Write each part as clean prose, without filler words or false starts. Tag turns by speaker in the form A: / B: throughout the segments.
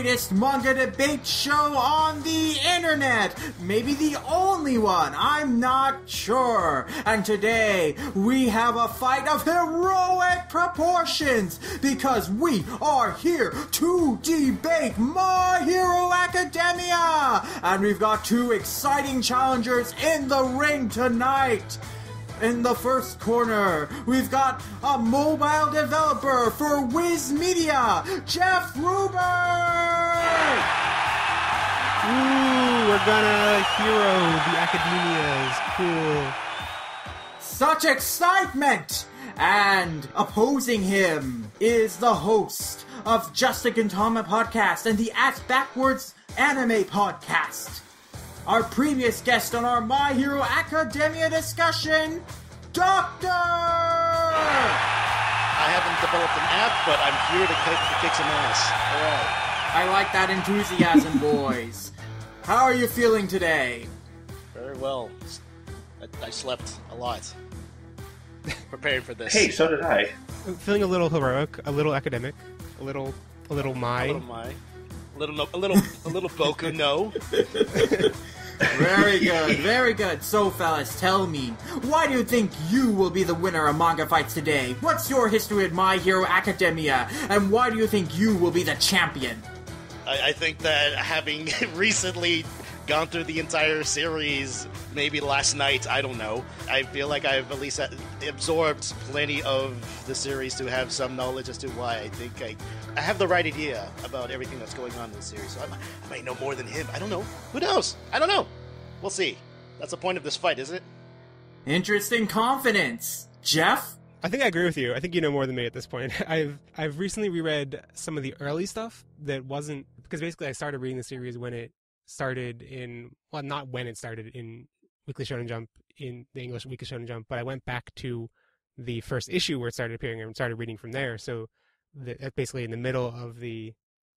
A: greatest manga debate show on the internet. Maybe the only one, I'm not sure. And today, we have a fight of heroic proportions because we are here to debate My Hero Academia. And we've got two exciting challengers in the ring tonight. In the first corner, we've got a mobile developer for Viz Media, Jeff Ruberg!
B: Ooh, we're gonna hero the academias. Cool.
A: Such excitement! And opposing him is the host of Just a Gintama podcast and the Ass Backwards Anime podcast. Our previous guest on our My Hero Academia discussion, Doctor!
C: I haven't developed an app, but I'm here to kick some ass. Alright.
A: I like that enthusiasm, boys. How are you feeling today?
C: Very well. I slept a lot. Preparing for this.
D: Hey, so did I.
B: I'm feeling a little heroic, a little academic, a little my.
C: A little Boku no.
A: Very good, very good. So, fellas, tell me, why do you think you will be the winner of Manga Fights today? What's your history at My Hero Academia? And why do you think you will be the champion?
C: I think that having recently gone through the entire series, maybe last night, I don't know, I feel like I've at least absorbed plenty of the series to have some knowledge as to why I think I have the right idea about everything that's going on in the series. So I might know more than him. I don't know. Who knows? I don't know. We'll see. That's the point of this fight, isn't it?
A: Interesting confidence. Jeff?
B: I think I agree with you. I think you know more than me at this point. I've recently reread some of the early stuff that wasn't, because basically I started reading the series when it started in, well, not when it started in Weekly Shonen Jump, in the English Weekly Shonen Jump, but I went back to the first issue where it started appearing and started reading from there. So that's basically in the middle of the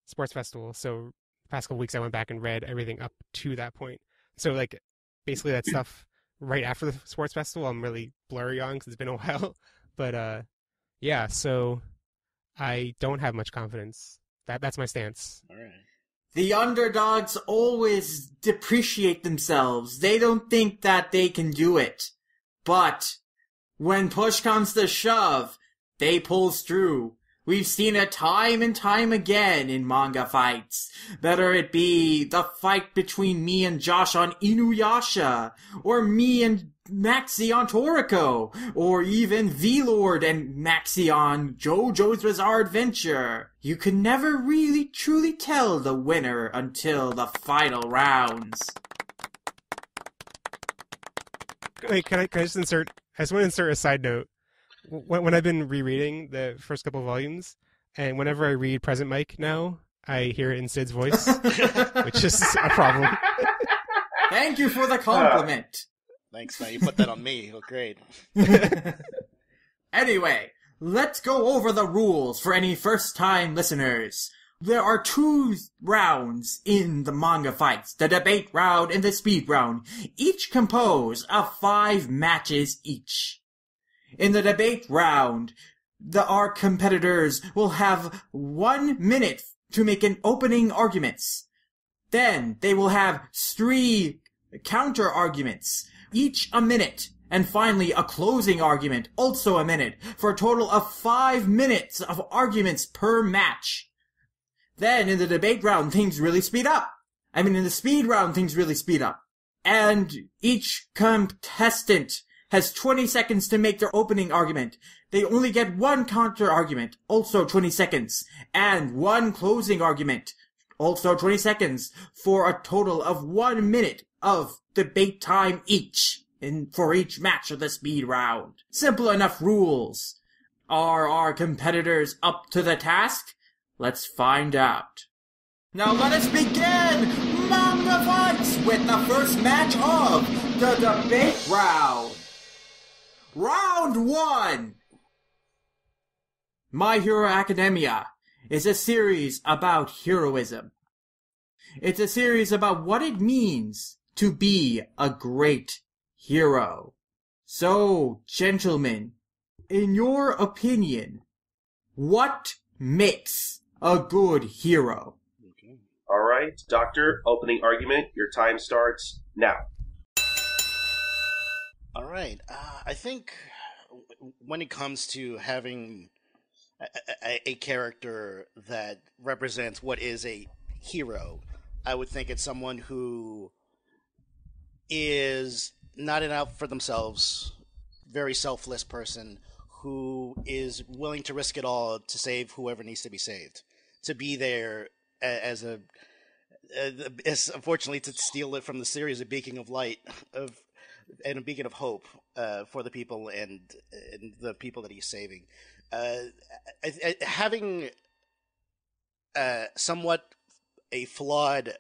B: sports festival. So the past couple weeks I went back and read everything up to that point. So like basically that stuff right after the sports festival I'm really blurry on because it's been a while. But yeah, so I don't have much confidence. That's my stance.
C: All right.
A: The underdogs always depreciate themselves. They don't think that they can do it. But when push comes to shove, they pull through. We've seen it time and time again in Manga Fights. Better it be the fight between me and Josh on Inuyasha, or me and Maxie on Toriko, or even V-Lord and Maxie on JoJo's Bizarre Adventure. You can never really truly tell the winner until the final rounds.
B: Wait, can I just insert? I just want to insert a side note. When I've been rereading the first couple of volumes, and whenever I read Present Mike now, I hear it in Sid's voice, which is a problem.
A: Thank you for the compliment.
C: Thanks, man. You put that on me. Oh, great.
A: Anyway, let's go over the rules for any first-time listeners. There are 2 rounds in the Manga Fights, the debate round and the speed round, each composed of 5 matches each. In the debate round, our competitors will have 1 minute to make an opening arguments. Then they will have 3 counter arguments, each a minute. And finally, a closing argument, also a minute, for a total of 5 minutes of arguments per match. Then, in the debate round, things really speed up. In the speed round, things really speed up. And each contestant has 20 seconds to make their opening argument. They only get 1 counter argument, also 20 seconds, and 1 closing argument, also 20 seconds, for a total of 1 minute of debate time each, for each match of the speed round. Simple enough rules. Are our competitors up to the task? Let's find out. Now let us begin Manga Fights with the first match of the debate round. Round 1! My Hero Academia is a series about heroism. It's a series about what it means to be a great hero. So, gentlemen, in your opinion, what makes a good hero?
C: Okay.
D: right, Doctor, opening argument. Your time starts now.
C: All right. I think when it comes to having a character that represents what is a hero, I would think it's someone who is not an out for themselves, very selfless person who is willing to risk it all to save whoever needs to be saved, to be there as unfortunately, to steal it from the series, a beacon of light and a beacon of hope for the people and the people that he's saving. Having somewhat a flawed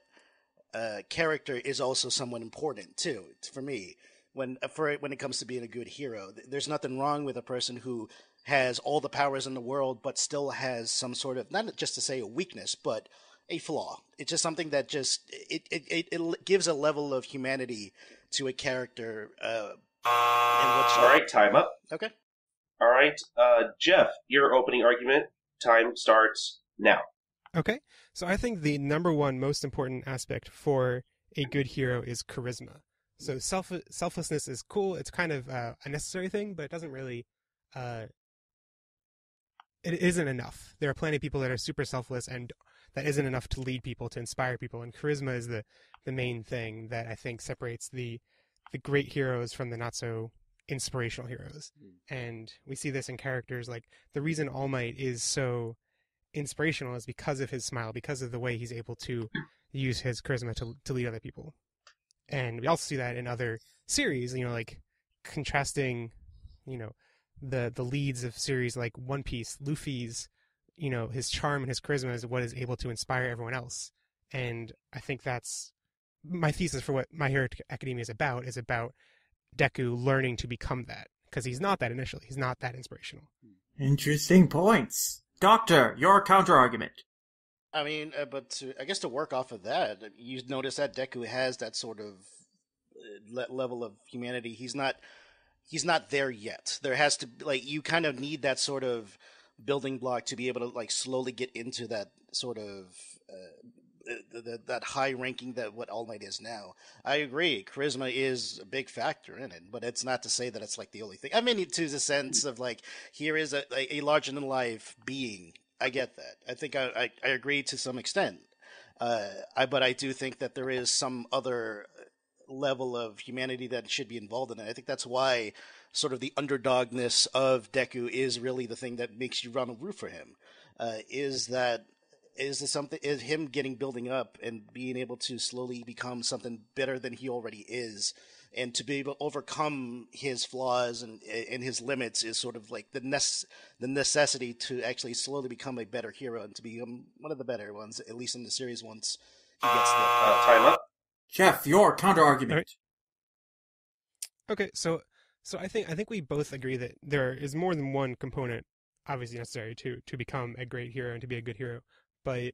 C: character is also somewhat important too, for me. When it comes to being a good hero, there's nothing wrong with a person who has all the powers in the world but still has some sort of, not just to say a weakness, but a flaw. It's just something that just it gives a level of humanity to a character.
D: All right, time up.
C: Okay.
D: All right, Jeff, your opening argument. Time starts now.
B: Okay, so I think the number one most important aspect for a good hero is charisma. So selflessness is cool. It's kind of a necessary thing, but it doesn't really. It isn't enough. There are plenty of people that are super selfless, and that isn't enough to lead people, to inspire people. And charisma is the main thing that I think separates the great heroes from the not so inspirational heroes. And we see this in characters like the reason All Might is so inspirational is because of his smile, because of the way he's able to use his charisma to lead other people. And we also see that in other series, like contrasting, the leads of series like One Piece, Luffy's, his charm and his charisma is what is able to inspire everyone else. And I think that's my thesis for what My Hero Academia is about Deku learning to become that, because he's not that initially. He's not that inspirational.
A: Interesting points. Doctor, your counter-argument.
C: I mean, but I guess to work off of that, you notice that Deku has that sort of level of humanity. He's not there yet. There has to, you kind of need that sort of building block to be able to, slowly get into that sort of that high ranking that what All Might is now. I agree, charisma is a big factor in it, but it's not to say that it's the only thing. I mean, to the sense of here is a larger than life being. I get that. I think I agree to some extent. But I do think that there is some other level of humanity that should be involved in it. I think that's why sort of the underdogness of Deku is really the thing that makes you run a root for him. Is him building up and being able to slowly become something better than he already is, and to be able to overcome his flaws and his limits is sort of the necessity to actually slowly become a better hero and to become one of the better ones, at least in the series once he gets there.
D: Time up.
A: Jeff, your counter-argument.
B: Right. Okay, so I think we both agree that there is more than one component obviously necessary to become a great hero and to be a good hero, but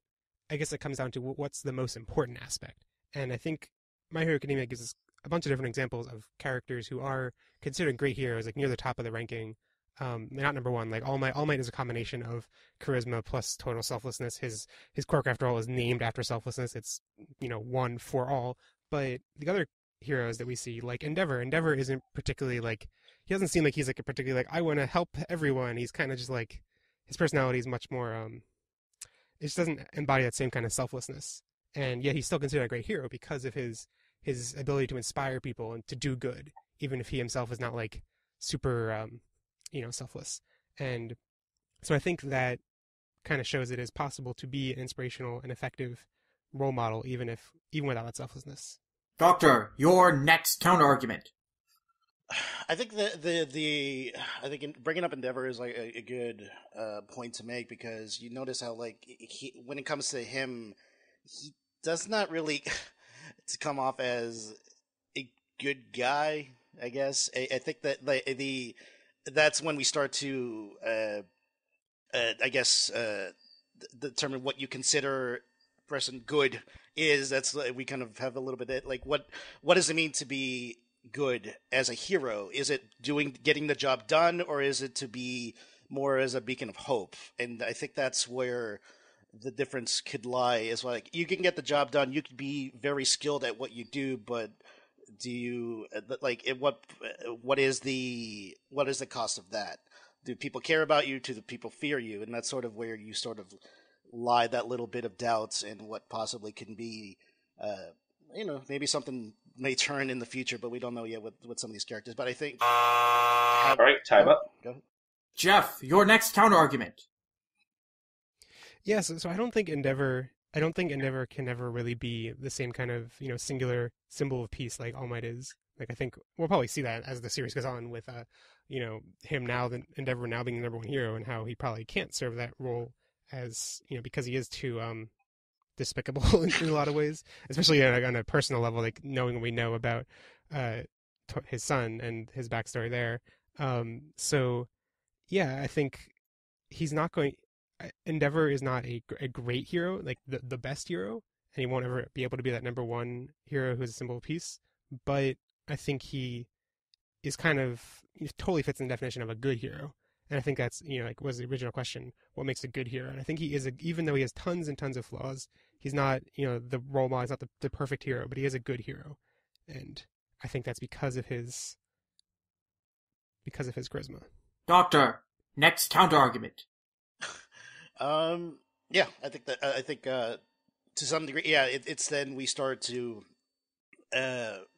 B: I guess it comes down to what's the most important aspect. And I think My Hero Academia gives us a bunch of different examples of characters who are considered great heroes, near the top of the ranking. Not number one. All Might is a combination of charisma plus total selflessness. His quirk, after all, is named after selflessness. It's one for all. But the other heroes that we see, like Endeavor isn't particularly he doesn't seem like he's a particularly I want to help everyone. He's kind of just his personality is much more it just doesn't embody that same kind of selflessness. And yet he's still considered a great hero because of his ability to inspire people and to do good, even if he himself is not super selfless. And so I think that kind of shows it is possible to be an inspirational and effective role model even without that selflessness.
A: Doctor, your next counter-argument.
C: I think bringing up Endeavor is a good point to make, because you notice how when it comes to him, he does not really to come off as a good guy. I guess I think that that's when we start to determine what you consider person good is. That's we kind of have a little bit of, what does it mean to be good as a hero? Is it getting the job done, or is it to be more as a beacon of hope? And I think that's where the difference could lie is like you can get the job done, you could be very skilled at what you do, but do you like what is the cost of that? Do people care about you? Do the people fear you? And that's sort of where you sort of lie that little bit of doubts in what possibly can be, maybe something may turn in the future, but we don't know yet with some of these characters. But I think.
D: All right, time up.
C: Go ahead.
A: Jeff, your next counter argument.
B: Yeah, so I don't think Endeavor can ever really be the same kind of, singular symbol of peace like All Might is. Like, I think we'll probably see that as the series goes on with, him now, Endeavor now being the number one hero, and how he probably can't serve that role as, because he is too despicable in a lot of ways, especially on a personal level, like knowing what we know about his son and his backstory there. So, yeah, I think he's not going... Endeavor is not a great hero, like the best hero, and he won't ever be able to be that number one hero who's a symbol of peace. But I think he totally fits in the definition of a good hero. And I think that's, like was the original question, what makes a good hero? And I think he is, even though he has tons and tons of flaws, he's not, the role model, he's not the perfect hero, but he is a good hero. And I think that's because of his charisma.
A: Doctor, next counter argument.
C: Yeah, I think to some degree, yeah, it's then we start to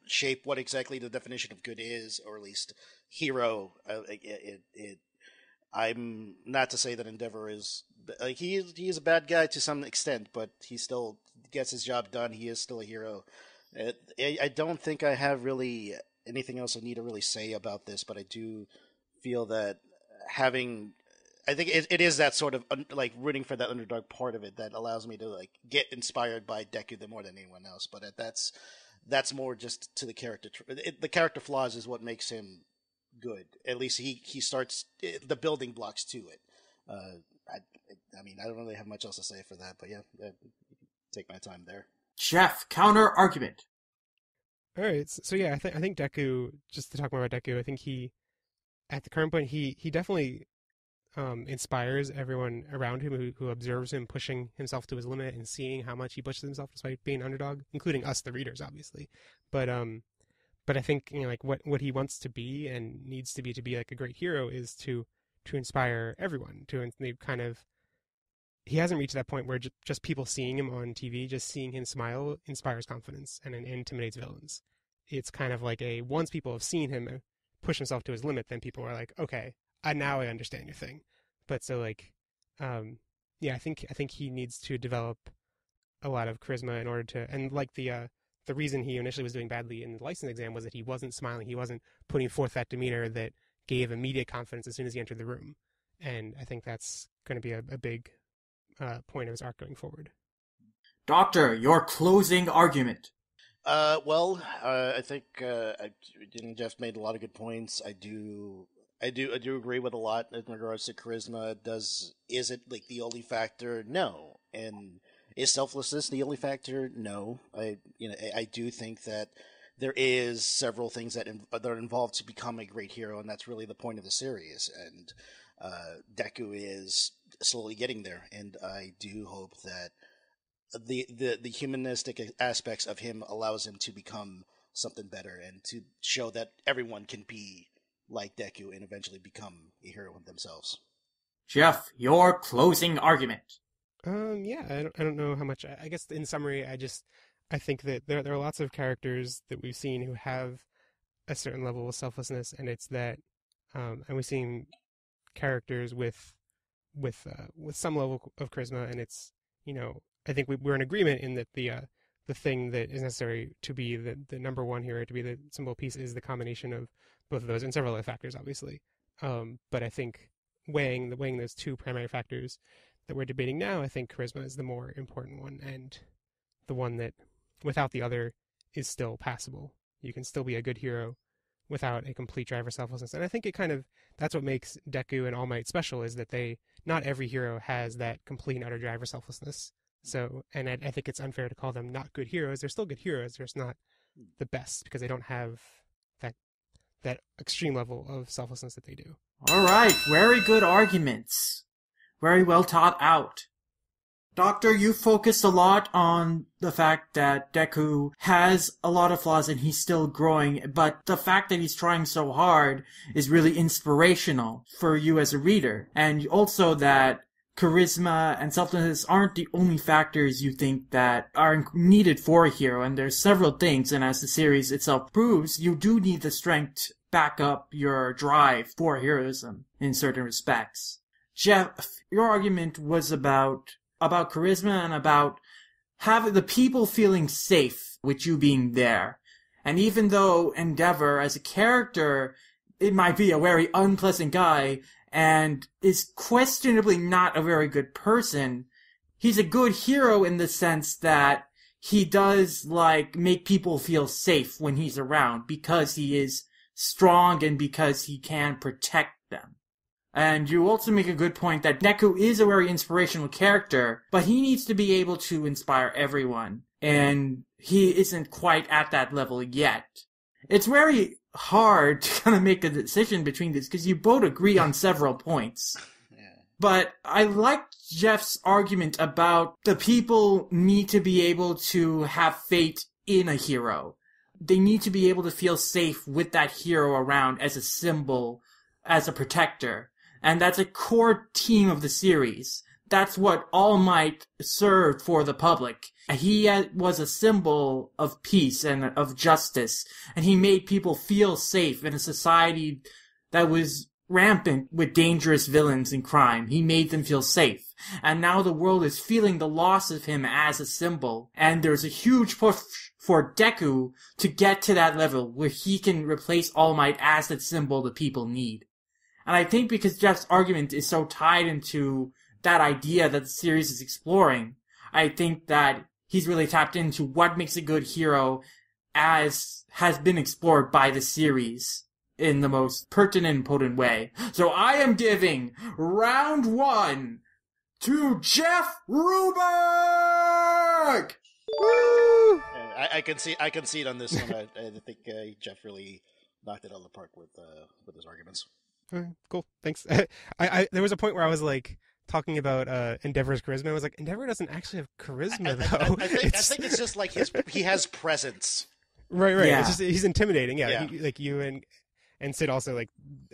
C: shape what exactly the definition of good is, or at least hero. I'm not to say that Endeavor is like he is a bad guy to some extent, but he still gets his job done. He is still a hero. I don't think I have really anything else I need to really say about this, but I do feel that I think it is that sort of like rooting for that underdog part of it that allows me to like get inspired by Deku more than anyone else. But that's more just to the character. The character flaws is what makes him good. At least he starts the building blocks to it. I mean, I don't really have much else to say for that. But yeah, take my time there.
A: Jeff, counter argument.
B: All right, so yeah, I think Deku. Just to talk more about Deku, I think at the current point he definitely inspires everyone around him who observes him pushing himself to his limit and seeing how much he pushes himself despite being an underdog, including us, the readers, obviously. But I think like what he wants to be and needs to be like a great hero is to inspire everyone. He hasn't reached that point where just people seeing him on TV, just seeing him smile, inspires confidence and intimidates villains. It's kind of like once people have seen him push himself to his limit, then people are like, okay, now I understand your thing. But so like, yeah, I think he needs to develop a lot of charisma in order to, and like the reason he initially was doing badly in the license exam was that he wasn't smiling, he wasn't putting forth that demeanor that gave immediate confidence as soon as he entered the room. And I think that's going to be a big point of his arc going forward. Doctor, your closing argument.
C: I think Jeff made a lot of good points. I do agree with a lot in regards to charisma. Is it like the only factor? No. And is selflessness the only factor? No. I do think that there is several things that are involved to become a great hero, and that's really the point of the series. And Deku is slowly getting there, and I do hope that the humanistic aspects of him allows him to become something better and to show that everyone can be like Deku and eventually become a hero themselves.
A: Jeff, your closing argument.
B: Yeah, I don't know how much. I guess in summary, I think that there are lots of characters that we've seen who have a certain level of selflessness, and it's that, and we've seen characters with some level of charisma, and it's, I think we're in agreement in that the thing that is necessary to be the number one hero, to be the symbol of peace, is the combination of both of those and several other factors, obviously. But I think weighing those two primary factors that we're debating now, I think charisma is the more important one, and the one that, without the other, is still passable. You can still be a good hero without a complete drive for selflessness. And I think that's what makes Deku and All Might special, is that not every hero has that complete and utter drive for selflessness. So, and I think it's unfair to call them not good heroes. They're still good heroes. They're just not the best because they don't have that extreme level of selflessness that they do.
A: All right, very good arguments. Very well thought out. Doctor, you focused a lot on the fact that Deku has a lot of flaws and he's still growing, but the fact that he's trying so hard is really inspirational for you as a reader. And also that charisma and selflessness aren't the only factors you think that are needed for a hero, and there's several things, and as the series itself proves, you do need the strength to back up your drive for heroism in certain respects. Jeff, your argument was about charisma and about having the people feeling safe with you being there. And even though Endeavor, as a character, it might be a very unpleasant guy and is questionably not a very good person, he's a good hero in the sense that he does, make people feel safe when he's around because he is strong and because he can protect them. And you also make a good point that Deku is a very inspirational character, but he needs to be able to inspire everyone. And he isn't quite at that level yet. It's very hard to kind of make a decision between this, because you both agree on several points.
C: Yeah.
A: But I like Jeff's argument about the people need to be able to have faith in a hero. They need to be able to feel safe with that hero around as a symbol, as a protector. And that's a core theme of the series. That's what All Might served for the public. He was a symbol of peace and of justice, and he made people feel safe in a society that was rampant with dangerous villains and crime. He made them feel safe. And now the world is feeling the loss of him as a symbol, and there's a huge push for Deku to get to that level where he can replace All Might as that symbol the people need. And I think because Jeff's argument is so tied into that idea that the series is exploring, I think that he's really tapped into what makes a good hero as has been explored by the series in the most pertinent and potent way. So I am giving round 1 to Jeff Ruberg!
B: Woo!
C: I can see it on this one. I think Jeff really knocked it out of the park with his arguments.
B: Okay, cool, thanks. I there was a point where I was talking about Endeavor's charisma. I was like, Endeavor doesn't actually have charisma, though.
C: I think it's just like he has presence.
B: Right.
A: Yeah.
B: It's just he's intimidating. Yeah.
C: Yeah.
B: You and Sid also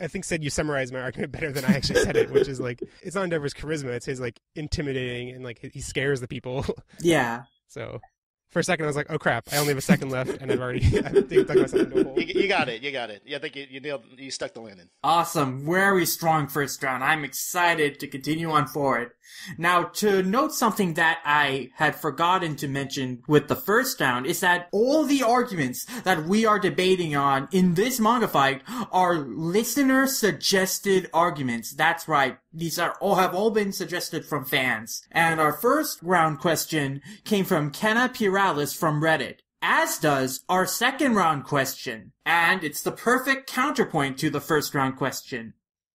B: I think Sid, you summarized my argument better than I actually said it, which is it's not Endeavor's charisma. It's his intimidating and he scares the people.
A: Yeah.
B: So. For a second, I was like, "Oh crap! I only have a second left, and I've dug myself into a hole."
C: You got it. Yeah, I think you stuck the landing.
A: Awesome. Very strong first round. I'm excited to continue on forward. Now, to note something that I had forgotten to mention with the first round is that all the arguments that we are debating on in this manga fight are listener-suggested arguments. That's right. These have all been suggested from fans. And our first round question came from Kenna Piralis from Reddit, as does our second round question. And it's the perfect counterpoint to the first round question.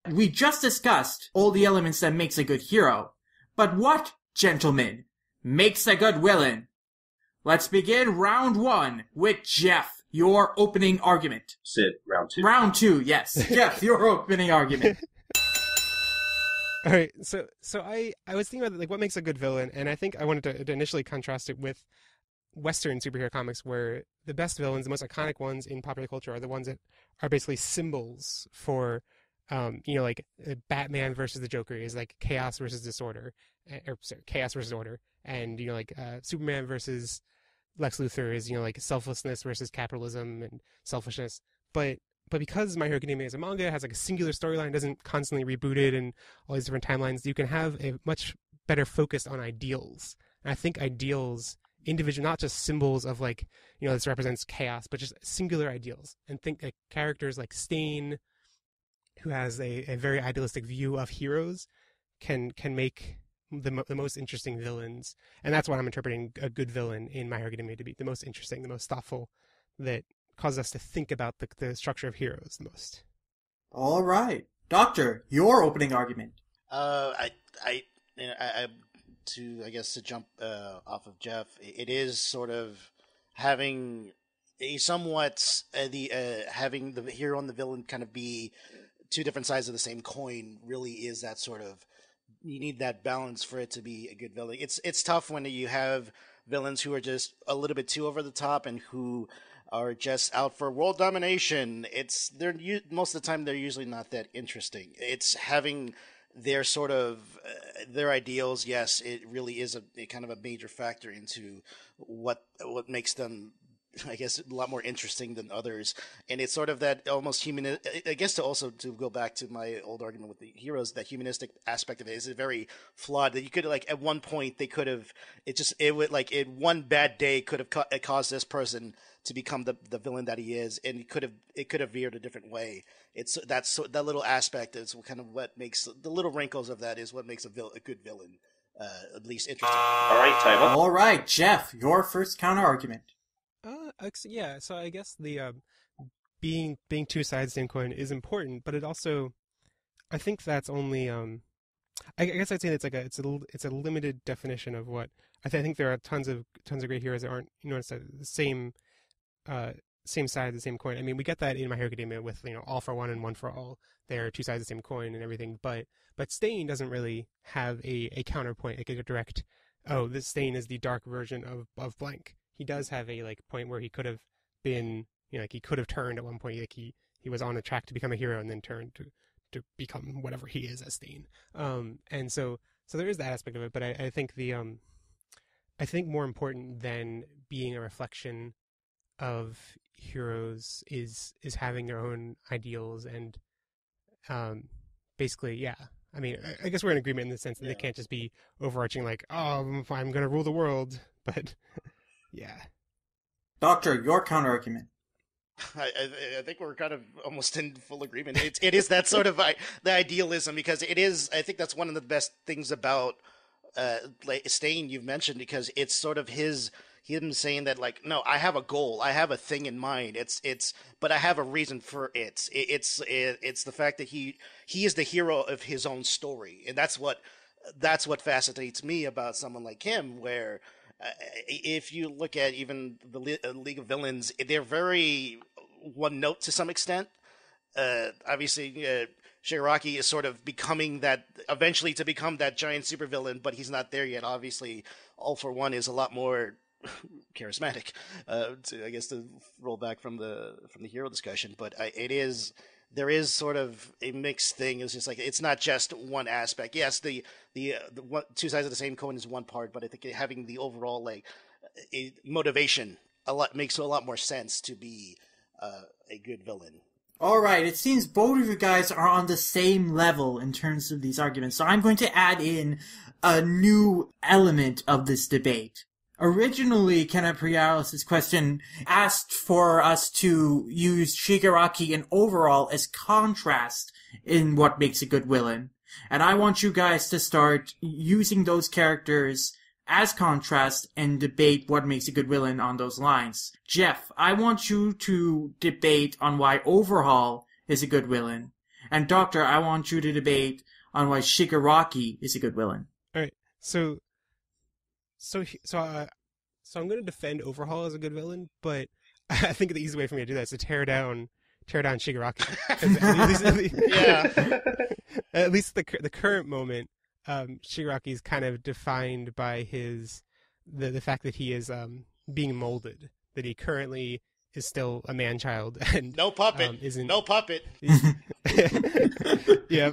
A: We just discussed all the elements that makes a good hero. But what, gentlemen, makes a good villain? Let's begin round 1 with Jeff, your opening argument.
D: Sid, round 2.
A: Round 2, yes. Jeff, your opening argument.
B: All right, so I was thinking about what makes a good villain, and I think I wanted to initially contrast it with Western superhero comics, where the best villains, the most iconic ones in popular culture, are the ones that are basically symbols for, Batman versus the Joker is chaos versus disorder, chaos versus order, and Superman versus Lex Luthor is selflessness versus capitalism and selfishness, but because My Hero Academia as a manga has a singular storyline, doesn't constantly reboot it and all these different timelines, you can have a much better focus on ideals. And I think ideals, individual, not just symbols of this represents chaos, but just singular ideals. And think characters like Stain, who has a very idealistic view of heroes, can make the most interesting villains. And that's why I'm interpreting a good villain in My Hero Academia to be the most interesting, the most thoughtful, that causes us to think about the structure of heroes the most.
A: All right. Doctor, your opening argument.
C: To jump off of Jeff, it is sort of having a somewhat having the hero and the villain kind of be two different sides of the same coin. Really is that sort of you need that balance for it to be a good villain. It's tough when you have villains who are just a little bit too over the top and who are just out for world domination. They're most of the time they're usually not that interesting. It's having their sort of their ideals. Yes, it really is a kind of a major factor into what makes them, I guess, a lot more interesting than others. And it's sort of that almost human, I guess, to go back to my old argument with the heroes, that humanistic aspect of it is very flawed. That you could, like, at one point they could have, it would, like, in one bad day could have caused this person to become the villain that he is, and it could have veered a different way. That little aspect is kind of what makes the little wrinkles of that is what makes a good villain at least interesting.
D: All right, time up.
A: All right, Jeff, your first counter argument.
B: Yeah. So I guess the being two sides same coin is important, but it also, I think that's only I guess I'd say it's a limited definition of what I think there are tons of great heroes that aren't the same side of the same coin. I mean, we get that in My Hero Academia with All for One and One for All. They're two sides of the same coin and everything, but Stain doesn't really have a counterpoint, like a direct, oh, this Stain is the dark version of blank. He does have a point where he could have been, he could have turned at one point, like he was on a track to become a hero and then turned to become whatever he is as Stain. And so there is that aspect of it, but I think I think more important than being a reflection of heroes is having their own ideals and basically, yeah. I mean, I guess we're in agreement in the sense that they can't just be overarching like, oh, I'm going to rule the world, but yeah. Doctor,
A: your counter argument.
C: I think we're kind of almost in full agreement. It is that sort of the idealism, because it is. I think that's one of the best things about Stain you've mentioned, because it's sort of him saying that, like, no, I have a goal, I have a thing in mind. But I have a reason for it. It's the fact that he is the hero of his own story, and that's what fascinates me about someone like him, where. If you look at even the League of Villains, they're very one note to some extent. Obviously, Shigaraki is sort of eventually to become that giant supervillain, but he's not there yet. Obviously, All for One is a lot more charismatic. To roll back from the hero discussion, but there is sort of a mixed thing. It's just like, it's not just one aspect. Yes, the two sides of the same coin is one part, but I think having the overall motivation makes a lot more sense to be a good villain.
A: All right, it seems both of you guys are on the same level in terms of these arguments, so I'm going to add in a new element of this debate. Originally, Kenneth Prialis' question asked for us to use Shigaraki and Overall as contrast in what makes a good villain. And I want you guys to start using those characters as contrast and debate what makes a good villain on those lines. Jeff, I want you to debate on why Overhaul is a good villain. And Doctor, I want you to debate on why Shigaraki is a good villain.
B: All right. So I'm going to defend Overhaul as a good villain, but I think the easy way for me to do that is to tear down Shigaraki. At least the current moment, Shigaraki is kind of defined by the fact that he is being molded, that he currently is still a man-child and
C: no puppet, no puppet.
B: Yeah,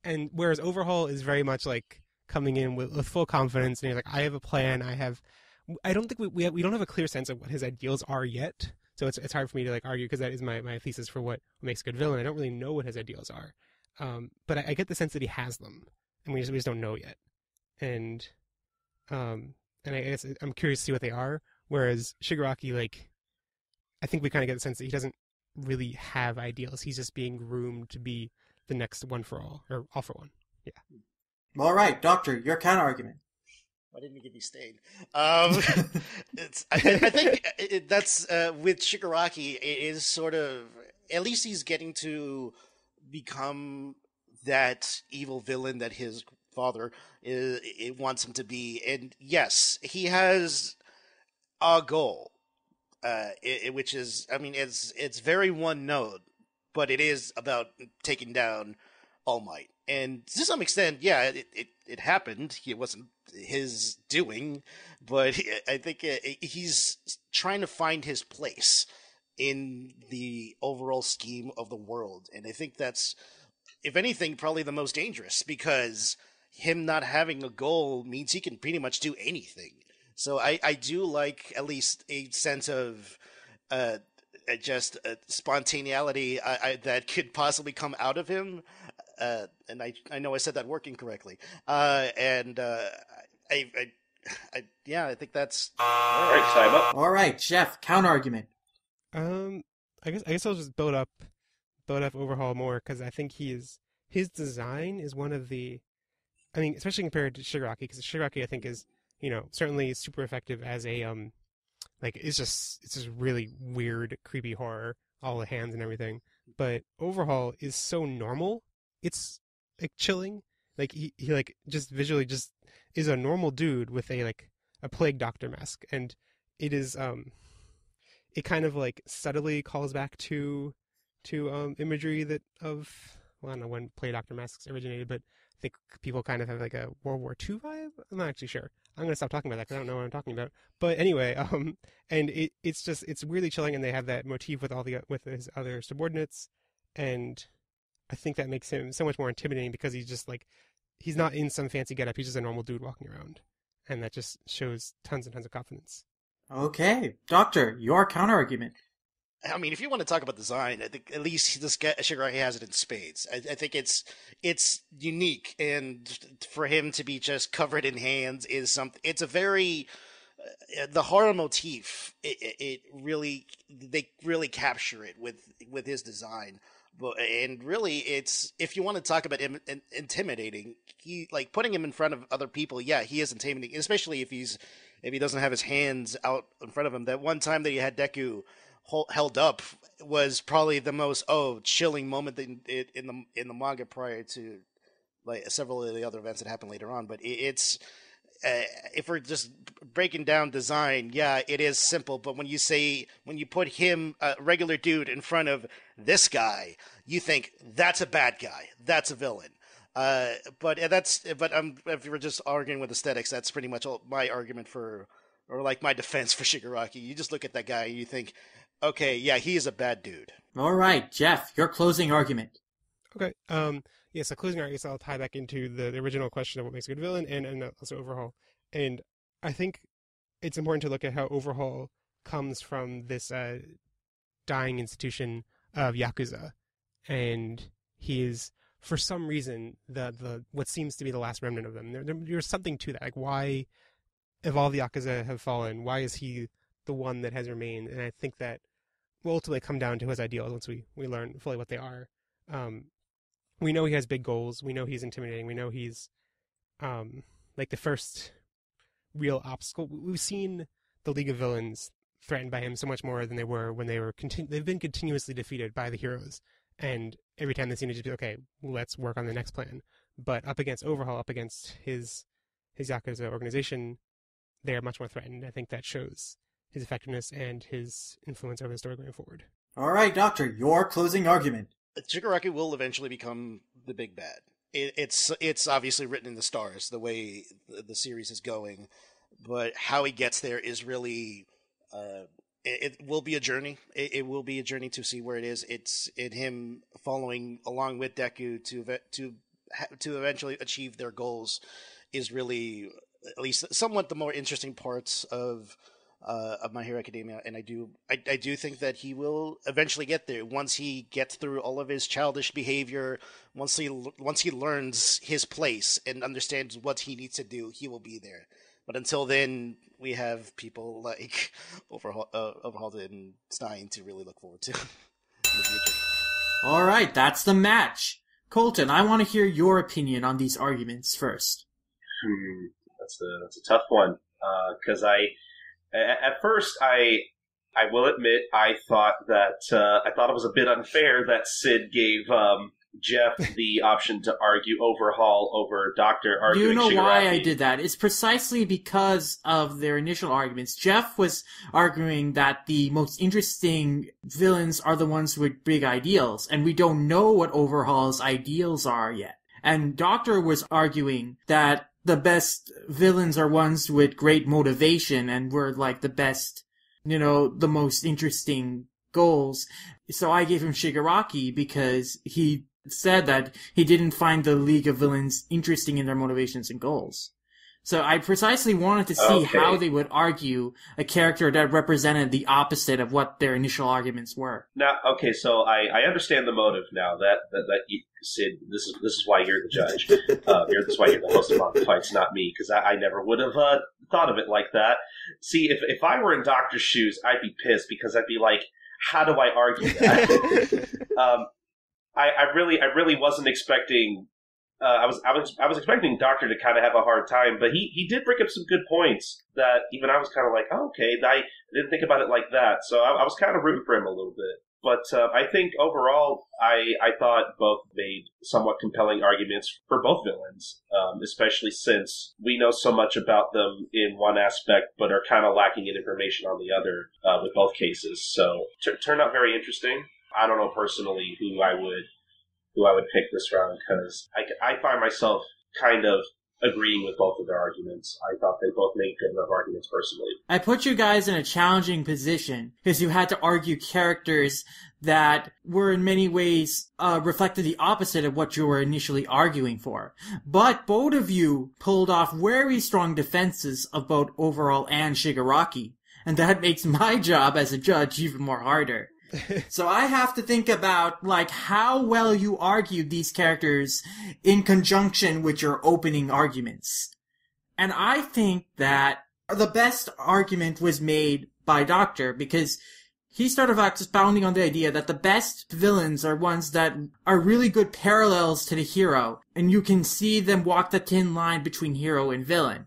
B: and whereas Overhaul is very much like coming in with full confidence, and he's like, I have a plan. I don't think we don't have a clear sense of what his ideals are yet. So it's hard for me to argue, because that is my thesis for what makes a good villain. I don't really know what his ideals are, but I get the sense that he has them, and we just don't know yet. And I guess I'm curious to see what they are. Whereas Shigaraki, I think we kind of get the sense that he doesn't really have ideals. He's just being groomed to be the next One for All, or All for One. Yeah.
A: All right, Doctor, your counter argument.
C: Why didn't you give me Stain? I think that's with Shigaraki. It is sort of, at least he's getting to become that evil villain that his father wants him to be. And yes, he has a goal, which is, I mean, it's very one note, but it is about taking down All Might. And to some extent, yeah, it happened. It wasn't his doing, but I think he's trying to find his place in the overall scheme of the world. And I think that's, if anything, probably the most dangerous, because him not having a goal means he can pretty much do anything. So I do like at least a sense of just spontaneity that could possibly come out of him. And I know I said that word incorrectly. I think that's
D: all right. Time up.
A: All right, Jeff, counter argument.
B: I guess I'll just build up Overhaul more, because I think his design is one of the, I mean, especially compared to Shigaraki, because Shigaraki I think is, certainly super effective as a it's just really weird, creepy horror, all the hands and everything. But Overhaul is so normal, it's like chilling. Like he like just visually just is a normal dude with a plague doctor mask, and it is it kind of like subtly calls back to imagery that of, well, I don't know when plague doctor masks originated, but I think people kind of have like a World War II vibe. I'm not actually sure. I'm going to stop talking about that because I don't know what I'm talking about. But anyway, and it's really chilling, and they have that motif with his other subordinates, and I think that makes him so much more intimidating, because he's just he's not in some fancy getup. He's just a normal dude walking around, and that just shows tons and tons of confidence.
A: Okay, Doctor, your counter argument.
C: I mean, if you want to talk about design, I think at least this guy, Shigaraki, has it in spades. I think it's unique, and for him to be just covered in hands is something. It's a very the horror motif. They really capture it with his design. And really, it's, if you want to talk about intimidating, he putting him in front of other people. Yeah, he is intimidating, especially if he doesn't have his hands out in front of him. That one time that he had Deku held up was probably the most chilling moment in the manga, prior to several of the other events that happened later on. But it's if we're just breaking down design, yeah, it is simple. But when you put him, a regular dude, in front of this guy, you think that's a bad guy, that's a villain. But if we're just arguing with aesthetics, that's pretty much all my argument my defense for Shigaraki. You just look at that guy and you think, okay, yeah, he is a bad dude.
A: All right, Jeff, your closing argument.
B: Okay. So closing argument, I'll tie back into the original question of what makes a good villain, and also Overhaul. And I think it's important to look at how Overhaul comes from this dying institution of Yakuza, and he is, for some reason, the what seems to be the last remnant of them. There's something to that. Why, if all the Yakuza have fallen, why is he the one that has remained? And I think that will ultimately come down to his ideals once we learn fully what they are. We know he has big goals. We know he's intimidating. We know he's the first real obstacle. We've seen the League of Villains threatened by him so much more than they were when they've been continuously defeated by the heroes. And every time they seem to just be, okay, let's work on the next plan. But up against Overhaul, up against his Yakuza organization, they are much more threatened. I think that shows his effectiveness and his influence over the story going forward.
A: All right, Doctor, your closing argument.
C: Shigaraki will eventually become the big bad. It's obviously written in the stars, the way the series is going, but how he gets there is really it will be a journey. It will be a journey to see where it is. It's in him following along with Deku to eventually achieve their goals is really, at least somewhat, the more interesting parts of My Hero Academia, and I do think that he will eventually get there once he gets through all of his childish behavior. Once he learns his place and understands what he needs to do, he will be there. But until then, we have people like Overhaul and Stein to really look forward to in the future.
A: All right, that's the match. Colton, I want to hear your opinion on these arguments first.
D: That's a tough one, because at first, I will admit, I thought it was a bit unfair that Sid gave Jeff the option to argue Overhaul over Doctor arguing
A: Do you know
D: Shigaraki.
A: why I did that? It's precisely because of their initial arguments. Jeff was arguing that the most interesting villains are the ones with big ideals, and we don't know what Overhaul's ideals are yet. And Doctor was arguing that the best villains are ones with great motivation and were like the best, the most interesting goals. So I gave him Shigaraki because he said that he didn't find the League of Villains interesting in their motivations and goals. So I precisely wanted to see how they would argue a character that represented the opposite of what their initial arguments were.
D: Now, okay, so I understand the motive now. That you, Sid, this is why you're the judge. This is why you're the host of Manga Fights, not me, because I never would have thought of it like that. See, if I were in Doctor's shoes, I'd be pissed because I'd be like, how do I argue that? I really wasn't expecting. I was expecting Doctor to kind of have a hard time, but he did bring up some good points that even I was kind of like, oh, okay, I didn't think about it like that. So I was kind of rooting for him a little bit. But I think overall, I thought both made somewhat compelling arguments for both villains, especially since we know so much about them in one aspect, but are kind of lacking in information on the other with both cases. So turned out very interesting. I don't know personally who I would pick this round because I find myself kind of agreeing with both of their arguments. I thought they both made good enough arguments personally.
A: I put you guys in a challenging position because you had to argue characters that were in many ways reflected the opposite of what you were initially arguing for. But both of you pulled off very strong defenses of both Overall and Shigaraki. And that makes my job as a judge even more harder. So I have to think about, how well you argued these characters in conjunction with your opening arguments. And I think that the best argument was made by Doctor, because he started expounding on the idea that the best villains are ones that are really good parallels to the hero, and you can see them walk the thin line between hero and villain.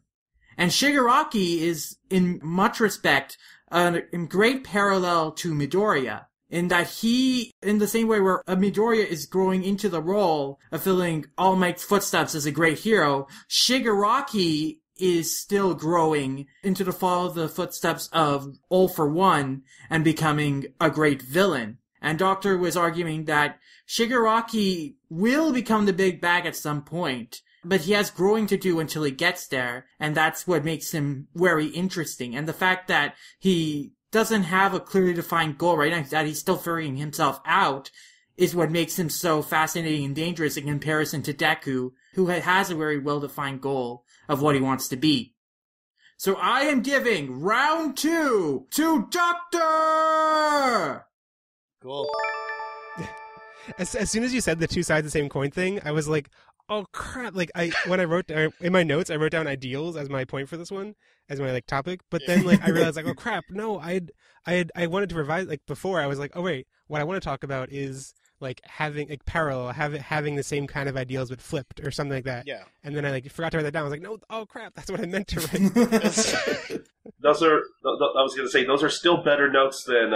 A: And Shigaraki is, in much respect, a great parallel to Midoriya. In that he, in the same way where Midoriya is growing into the role of filling All Might's footsteps as a great hero, Shigaraki is still growing into the footsteps of All for One and becoming a great villain. And Doctor was arguing that Shigaraki will become the big bag at some point, but he has growing to do until he gets there, and that's what makes him very interesting. And the fact that he doesn't have a clearly defined goal right now, that he's still figuring himself out, is what makes him so fascinating and dangerous in comparison to Deku, who has a very well-defined goal of what he wants to be. So I am giving round 2 to Doctor!
C: Cool.
B: As soon as you said the two sides of the same coin thing, I was like, oh crap! When I wrote down in my notes, I wrote down ideals as my point for this one, as my topic. But then I realized oh crap, no, I wanted to revise before. I was like, oh wait, what I want to talk about is having parallel, having the same kind of ideals but flipped or something like that. Yeah. And then I forgot to write that down. I was like, no, oh crap, that's what I meant to write.
D: Those are. I was going to say those are still better notes than.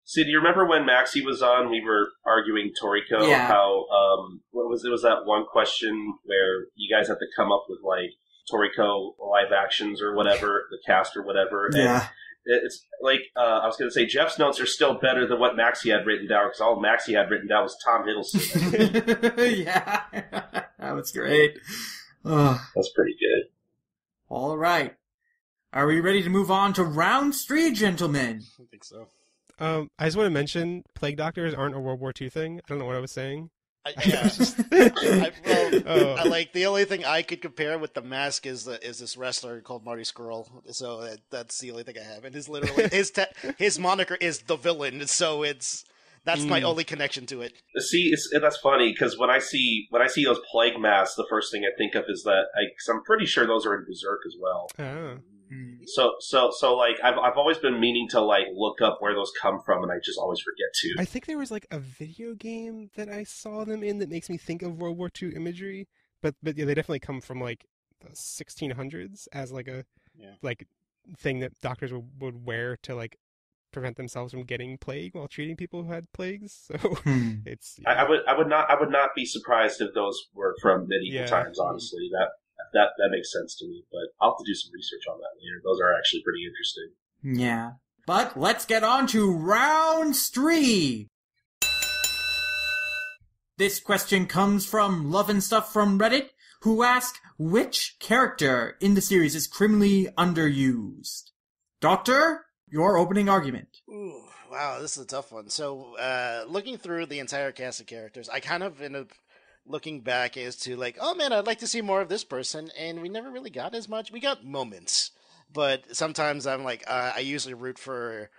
D: See, do you remember when Maxie was on? We were arguing Toriko.
A: Yeah.
D: How what was it? Was that one question where you guys had to come up with Toriko live actions or whatever, the cast or whatever?
A: Yeah.
D: And it's I was going to say Jeff's notes are still better than what Maxie had written down because all Maxie had written down was Tom Hiddleston.
A: Yeah, that was great.
D: That's pretty good.
A: All right, are we ready to move on to round 3, gentlemen?
C: I think so.
B: I just want to mention plague doctors aren't a World War II thing. I don't know what I was saying.
C: The only thing I could compare with the mask is this wrestler called Marty Scurll. So that's the only thing I have. And his moniker is the villain. So that's my only connection to it.
D: See, that's funny because when I see those plague masks, the first thing I think of is that cause I'm pretty sure those are in Berserk as well.
B: Oh.
D: So I've always been meaning to look up where those come from, and I just always forget to.
B: I think there was a video game that I saw them in that makes me think of World War II imagery, but yeah, they definitely come from the 1600s as a thing that doctors would wear to prevent themselves from getting plague while treating people who had plagues. So it's. Yeah.
D: I would not be surprised if those were from medieval times. Honestly, that makes sense to me, but I'll have to do some research on that later. Those are actually pretty interesting.
A: Yeah. But let's get on to round 3. This question comes from Love and Stuff from Reddit, who ask, which character in the series is criminally underused? Doctor, your opening argument.
C: Ooh, wow, this is a tough one. So, looking through the entire cast of characters, I kind of ended up looking back as to like, oh man, I'd like to see more of this person, and we never really got as much. We got moments, but sometimes I'm like, I usually root for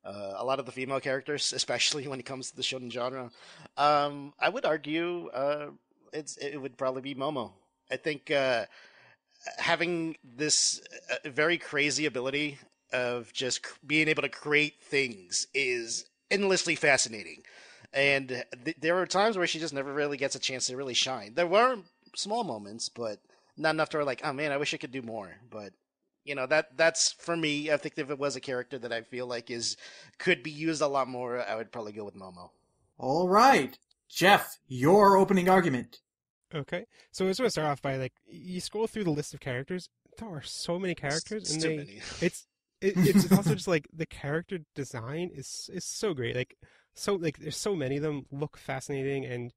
C: a lot of the female characters, especially when it comes to the shonen genre. I would argue it would probably be Momo. I think having this very crazy ability of just being able to create things is endlessly fascinating. And there are times where she just never really gets a chance to really shine. There were small moments, but not enough to where like, oh man, I wish I could do more. But you know, that's for me. I think if it was a character that I feel like could be used a lot more, I would probably go with Momo.
A: All right. Jeff, your opening argument.
B: Okay, so I just want to start off by like, you scroll through the list of characters. There are so many characters, and
C: too many.
B: It's also just like the character design is so great. There's so many of them, look fascinating, and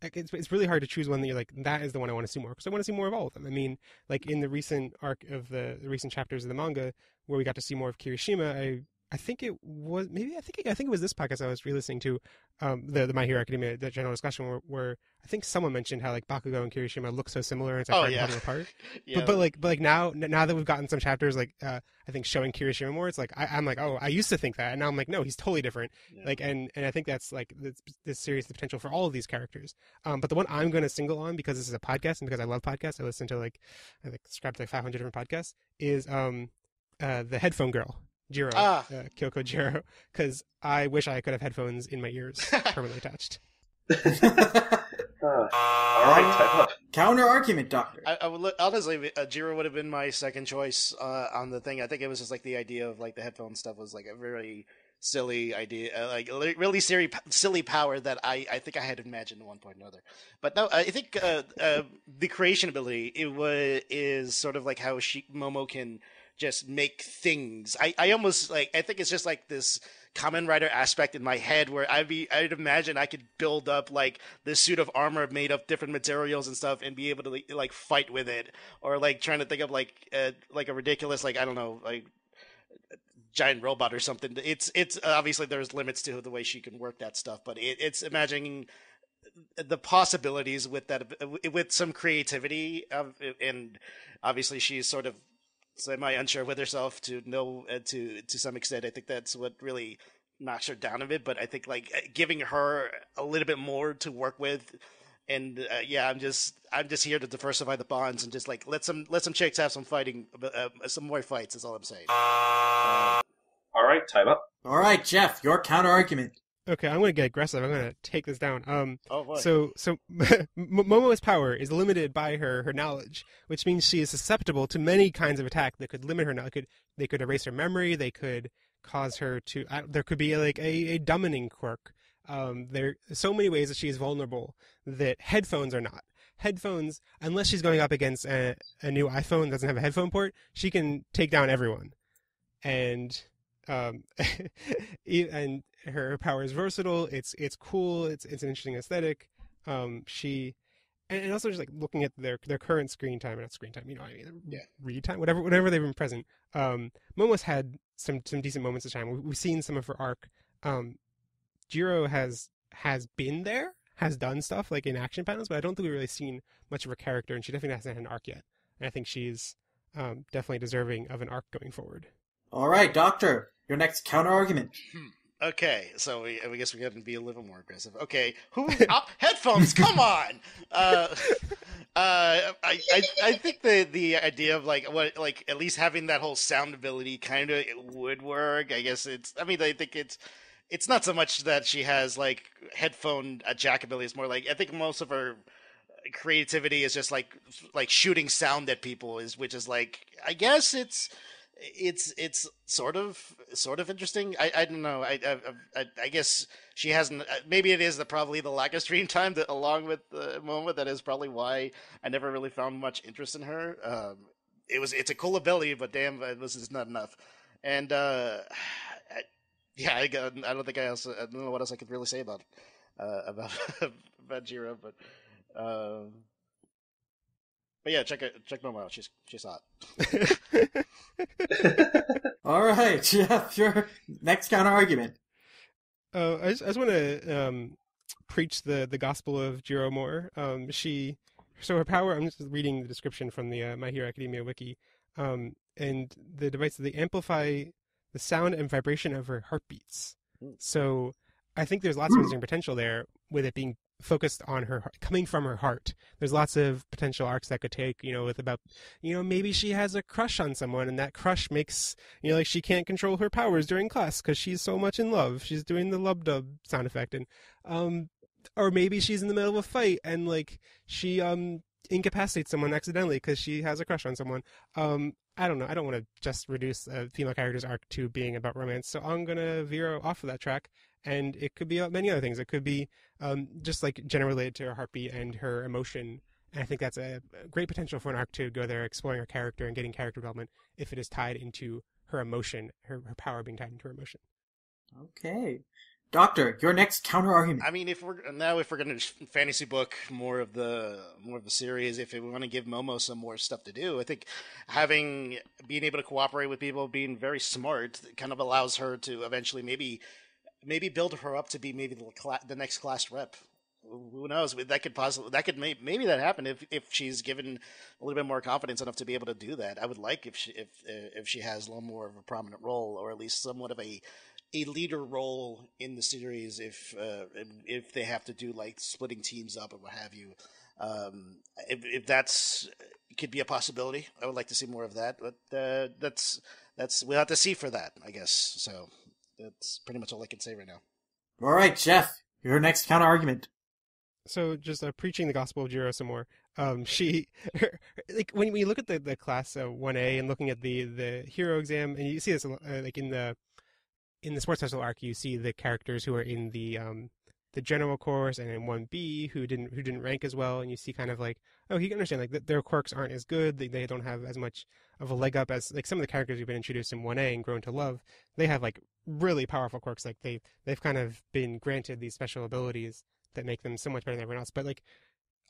B: like, it's really hard to choose one that you're like, that is the one I want to see more, because I want to see more of all of them. I mean, like in the recent arc of the recent chapters of the manga where we got to see more of Kirishima, I think it was it was this podcast I was re-listening to, the My Hero Academia, the general discussion where I think someone mentioned how like Bakugo and Kirishima look so similar and it's like hard to tell them apart. Yeah. But like now that we've gotten some chapters like I think showing Kirishima more, it's like I'm like, oh, I used to think that, and now I'm like, no, he's totally different. Yeah. Like and I think that's like this series, the potential for all of these characters. But the one I'm going to single on, because this is a podcast and because I love podcasts, I listen to I subscribe to 500 different podcasts, is the headphone girl. Jiro, Kyoko Jiro, because I wish I could have headphones in my ears permanently attached.
D: All right, type up.
A: Counter argument, Doctor.
C: I would honestly, Jiro would have been my second choice on the thing. I think it was just like the idea of like the headphone stuff was like a very silly idea, like really silly power that I think I had imagined at one point or another. But no, I think the creation ability is sort of like how Momo can just make things. I almost like, I think it's just like this Kamen Rider aspect in my head where I'd imagine I could build up like this suit of armor made of different materials and stuff and be able to like fight with it, or like trying to think of like a ridiculous, like, I don't know, like giant robot or something. It's obviously there's limits to the way she can work that stuff, but it's imagining the possibilities with that, with some creativity, and obviously she's sort of semi-unsure with herself to know to some extent. I think that's what really knocks her down a bit, but I think like giving her a little bit more to work with, and I'm just here to diversify the bonds and just like let some chicks have some fighting, some more fights is all I'm saying.
D: All right, time up.
A: All right, Jeff, your counter argument.
B: Okay, I'm going to get aggressive. I'm going to take this down.
C: Oh boy.
B: So Momo's power is limited by her knowledge, which means she is susceptible to many kinds of attack that could limit her knowledge. They could erase her memory. They could cause her to. There could be like a dumbening quirk. There are so many ways that she is vulnerable that headphones are not. Headphones, unless she's going up against a new iPhone that doesn't have a headphone port, she can take down everyone. And and her power is versatile. It's cool. It's an interesting aesthetic. And also just like looking at their current screen time, not screen time, read time, whatever they've been present. Momo's had some decent moments of time. We've seen some of her arc. Jiro has been there, has done stuff like in action panels, but I don't think we've really seen much of her character, and she definitely hasn't had an arc yet. And I think she's definitely deserving of an arc going forward.
A: All right, Doctor, your next counter argument.
C: Okay, so I guess we got to be a little more aggressive. Okay, headphones? Come on! I think the idea of like at least having that whole sound ability kind of would work. I guess I think it's not so much that she has like headphone jack ability. It's more like I think most of her creativity is just like shooting sound at people, which is like, I guess it's sort of interesting. I don't know. I guess she hasn't. Maybe it is probably the lack of screen time that, along with the moment, that is probably why I never really found much interest in her. It's a cool ability, but damn, it was just not enough. And I don't know what else I could really say about it. about about Jiro, but yeah, check Momo out. She's hot.
A: All right, Jeff, your next counter argument.
B: I just want to preach the gospel of Jiro more. So her power. I'm just reading the description from the My Hero Academia wiki, and the devices they amplify the sound and vibration of her heartbeats. So I think there's lots of interesting potential there with it being focused on her, coming from her heart. There's lots of potential arcs that could take, with about, maybe she has a crush on someone and that crush makes, like she can't control her powers during class because she's so much in love. She's doing the lub dub sound effect. And, or maybe she's in the middle of a fight and like she, incapacitates someone accidentally because she has a crush on someone. I don't know. I don't want to just reduce a female character's arc to being about romance. So I'm going to veer off of that track. And it could be about many other things. It could be just like generally related to her heartbeat and her emotion. And I think that's a great potential for an arc to go there, exploring her character and getting character development if it is tied into her emotion, her power being tied into her emotion.
A: Okay. Doctor, your next counter argument.
C: I mean, if we're going to fantasy book more of the series, if we want to give Momo some more stuff to do, I think being able to cooperate with people, being very smart, kind of allows her to eventually maybe build her up to be maybe the next class rep. Who knows? Maybe that happen if she's given a little bit more confidence enough to be able to do that. I would like if she has a little more of a prominent role, or at least somewhat of a leader role in the series. If they have to do like splitting teams up or what have you, if that's could be a possibility, I would like to see more of that. But that's we'll have to see for that, I guess. So. That's pretty much all I can say right now.
A: All right, Jeff, your next counter argument.
B: So just preaching the gospel of Jiro some more. Like when you look at the class 1A and looking at the hero exam, and you see this like in the sports special arc, you see the characters who are in the general course and in 1B who didn't rank as well, and you see kind of like, oh, you can understand like that their quirks aren't as good, they don't have as much of a leg up as like some of the characters who've been introduced in 1A and grown to love. They have like really powerful quirks, like they've kind of been granted these special abilities that make them so much better than everyone else. But like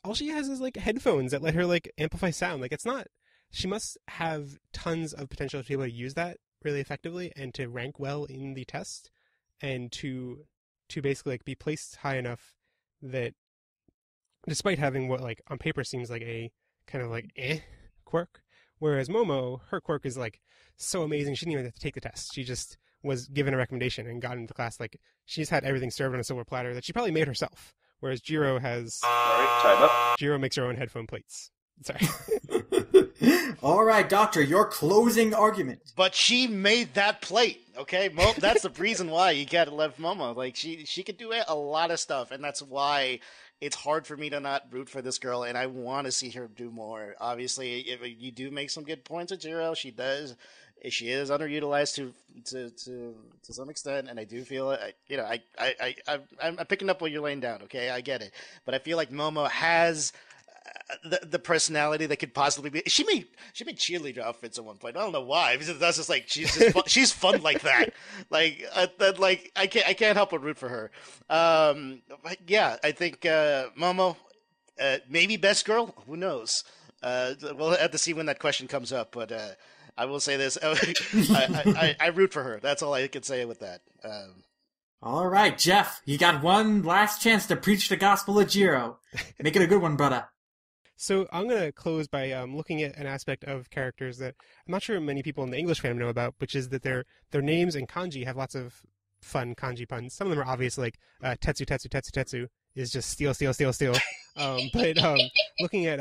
B: all she has is like headphones that let her like amplify sound. Like it's not, she must have tons of potential to be able to use that really effectively and to rank well in the test and to basically like be placed high enough that despite having what like on paper seems like a kind of like quirk, whereas Momo, her quirk is like so amazing she didn't even have to take the test. She just was given a recommendation and got into the class. Like she's had everything served on a silver platter that she probably made herself, whereas Jiro has
D: time up.
B: Jiro makes her own headphone plates. Sorry.
A: All right, Doctor, your closing argument.
C: But she made that plate, okay? That's the reason why you gotta love Momo. Like she could do a lot of stuff, and that's why it's hard for me to not root for this girl, and I want to see her do more. Obviously, if you do make some good points with Jiro, she does. She is underutilized to some extent, and I do feel it. I'm picking up what you're laying down. Okay, I get it, but I feel like Momo has the personality that could possibly be. She made cheerleader outfits at one point. I don't know why. Because that's just like she's fun like that. Like I can't help but root for her. But yeah, I think Momo, maybe best girl. Who knows? We'll have to see when that question comes up. But I will say this: I root for her. That's all I can say with that.
A: All right, Jeff, you got one last chance to preach the gospel of Jiro. Make it a good one, brother.
B: So I'm going to close by looking at an aspect of characters that I'm not sure many people in the English fandom know about, which is that their names and kanji have lots of fun kanji puns. Some of them are obvious, like Tetsu, Tetsu, Tetsu, Tetsu is just steal, steal, steal, steal. But looking at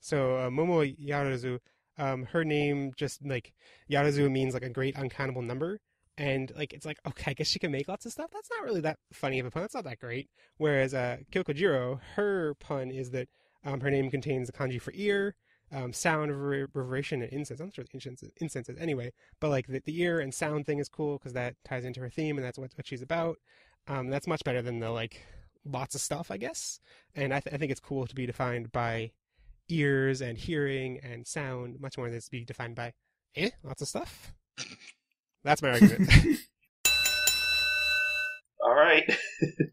B: Momo Yarazu, her name just like Yarazu means like a great uncountable number. And like it's like, okay, I guess she can make lots of stuff. That's not really that funny of a pun. That's not that great. Whereas Kyoko Jiro, her pun is that her name contains the kanji for ear, sound, reverberation, and incense. I'm not sure what incense is anyway, but like the ear and sound thing is cool because that ties into her theme and that's what she's about. That's much better than the like lots of stuff, I guess. And I think it's cool to be defined by ears and hearing and sound much more than it's to be defined by lots of stuff. That's my argument.
D: All right.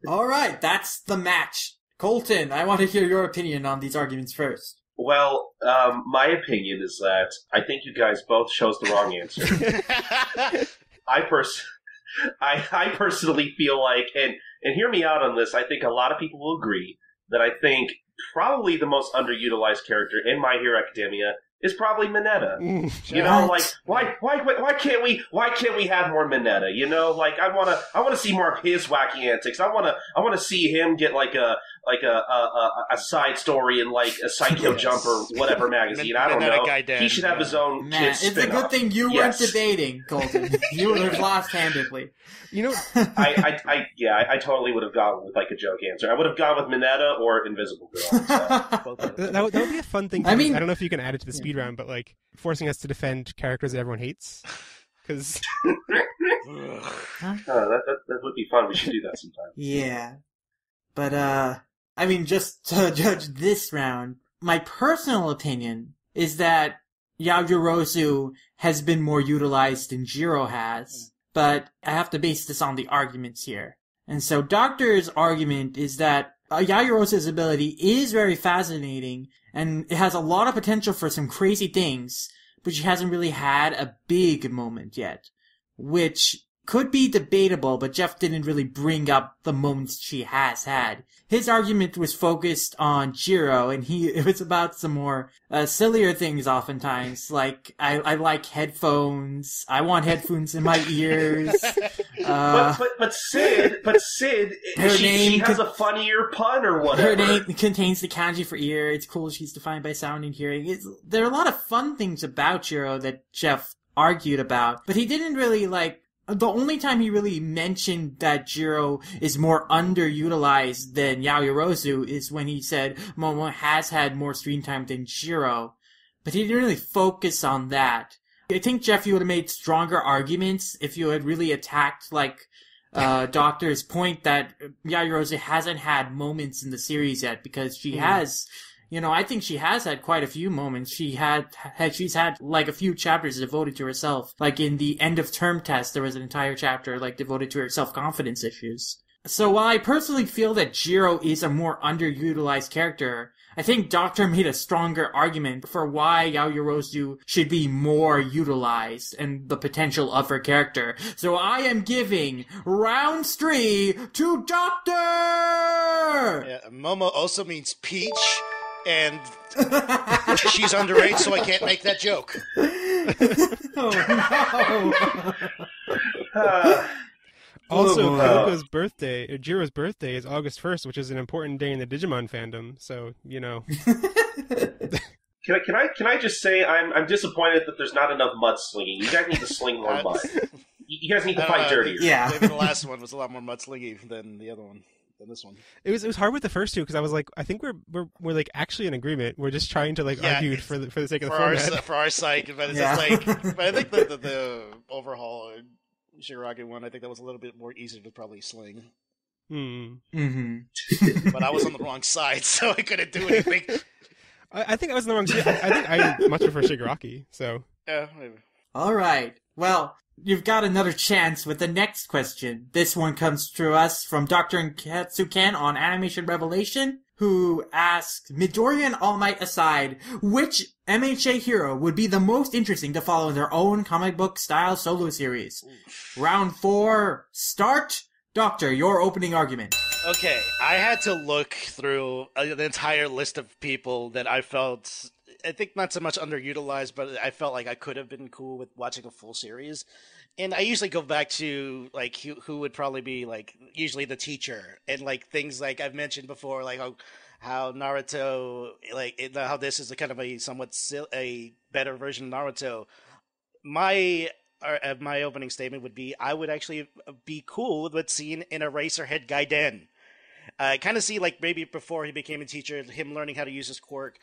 A: All right, that's the match. Colton, I want to hear your opinion on these arguments first.
D: Well, my opinion is that I think you guys both chose the wrong answer. I personally feel like, and hear me out on this, I think a lot of people will agree that I think probably the most underutilized character in My Hero Academia is probably Mineta. You know, like why can't we have more Mineta? You know, like I wanna see more of his wacky antics. I wanna see him get like a side story in like a Psycho Jump or whatever magazine. I don't know. He should have his own.
A: Man, it's a good thing you weren't debating, Colton. You would have lost handedly.
B: You know,
D: I totally would have gone with like a joke answer. I would have gone with Mineta or Invisible Girl. So.
B: that would be a fun thing. I don't know if you can add it to the speed round, but like forcing us to defend characters that everyone hates. Because
D: that would be fun. We should do that sometime.
A: Yeah, but I mean, just to judge this round, my personal opinion is that Yaoyorozu has been more utilized than Jiro has. But I have to base this on the arguments here. And so Doctor's argument is that Yaoyorozu's ability is very fascinating, and it has a lot of potential for some crazy things, but she hasn't really had a big moment yet. Which could be debatable, but Jeff didn't really bring up the moments she has had. His argument was focused on Jiro, and it was about some more sillier things oftentimes, like, I like headphones, I want headphones in my ears.
D: But Sid, she has a funnier pun or whatever.
A: Her name contains the kanji for ear, it's cool, she's defined by sound and hearing. There are a lot of fun things about Jiro that Jeff argued about, but he didn't really, the only time he really mentioned that Jiro is more underutilized than Yaoyorozu is when he said Momo has had more screen time than Jiro. But he didn't really focus on that. I think, Jeff, you would have made stronger arguments if you had really attacked, Doctor's point that Yaoyorozu hasn't had moments in the series yet, because she has... I think she has had quite a few moments. She's had a few chapters devoted to herself. Like in the end of term test, there was an entire chapter devoted to her self-confidence issues. So while I personally feel that Jiro is a more underutilized character, I think Doctor made a stronger argument for why Yaoyorozu should be more utilized and the potential of her character. So I am giving round 3 to Doctor!
C: Yeah, Momo also means peach. And she's underage, so I can't make that joke.
B: Also, Jiro's birthday is August 1st, which is an important day in the Digimon fandom. So,
D: Can I just say I'm disappointed that there's not enough mudslinging. You guys need to sling more mud. You guys need to fight dirtier.
A: Yeah.
C: Maybe the last one was a lot more mudslinging than the other one. Than this one.
B: It was hard with the first two because I was like, I think we're actually in agreement. We're just trying to argue for the sake of the format.
C: For our sake, but it's just but I think the overhaul Shigaraki one, I think that was a little bit more easy to probably sling.
A: Mm-hmm.
C: But I was on the wrong side, so I couldn't do anything.
B: I think I was on the wrong side. I think I much prefer Shigaraki. So
C: yeah, maybe.
A: All right. Well, you've got another chance with the next question. This one comes to us from Dr. Katsuken on Animation Revelation, who asks, Midoriya and All Might aside, which MHA hero would be the most interesting to follow in their own comic book style solo series? Round 4, start. Doctor, your opening argument.
C: Okay, I had to look through the entire list of people that I felt... I think not so much underutilized, but I felt like I could have been cool with watching a full series. And I usually go back to who would probably be usually the teacher and things like I've mentioned before, how Naruto how this is a kind of a somewhat a better version of Naruto. My opening statement would be I would actually be cool with seeing an Eraserhead Gaiden. I kind of see maybe before he became a teacher, him learning how to use his quirk.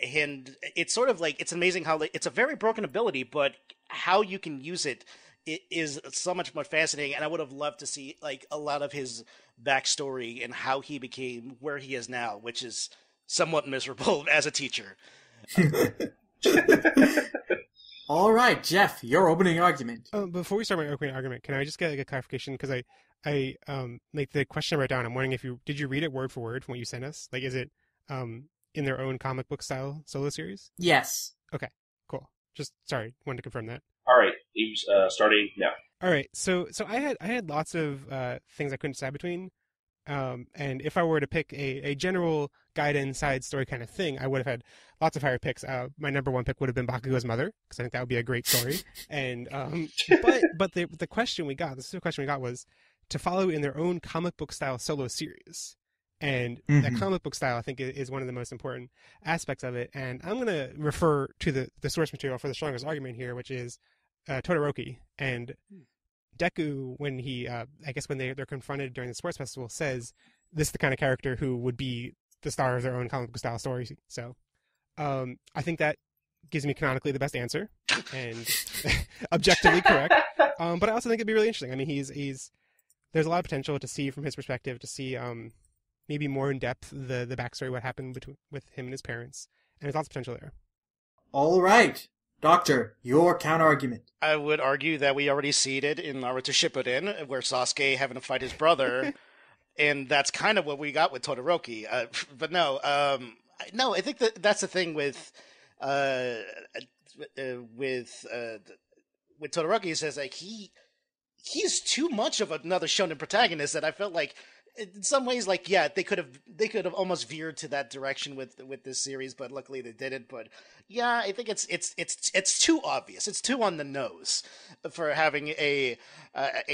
C: And it's sort of it's amazing how it's a very broken ability, but how you can use it is so much more fascinating. And I would have loved to see a lot of his backstory and how he became where he is now, which is somewhat miserable as a teacher.
A: All right, Jeff, your opening argument.
B: Before we start my opening argument, can I just get a clarification? Because I like the question I wrote down. I'm wondering if did you read it word for word from what you sent us? Like, is it in their own comic book style solo series?
A: Yes.
B: Okay, cool. Just sorry, wanted to confirm that.
D: All right, he's starting now.
B: All right, so I had lots of things I couldn't decide between, and if I were to pick a general Gaiden side story kind of thing, I would have had lots of higher picks. My number one pick would have been Bakugo's mother, because I think that would be a great story. And but the question we got, the specific question we got was to follow in their own comic book style solo series. And that comic book style, I think, is one of the most important aspects of it. And I'm going to refer to the source material for the strongest argument here, which is Todoroki. And Deku, when he, I guess when they're confronted during the sports festival, says this is the kind of character who would be the star of their own comic book style story. So I think that gives me canonically the best answer and objectively correct. But I also think it'd be really interesting. I mean, there's a lot of potential to see from his perspective, to see maybe more in depth the backstory, what happened with him and his parents, and there's lots of potential there.
A: All right, Doctor, your counter argument.
C: I would argue that we already see it in Naruto Shippuden, where Sasuke having to fight his brother, and that's kind of what we got with Todoroki. But no, I think that's the thing with Todoroki. He says like he's too much of another shonen protagonist that I felt like, in some ways, like, yeah, they could have almost veered to that direction with this series, but luckily they didn't. But yeah, I think it's too obvious. It's too on the nose for having a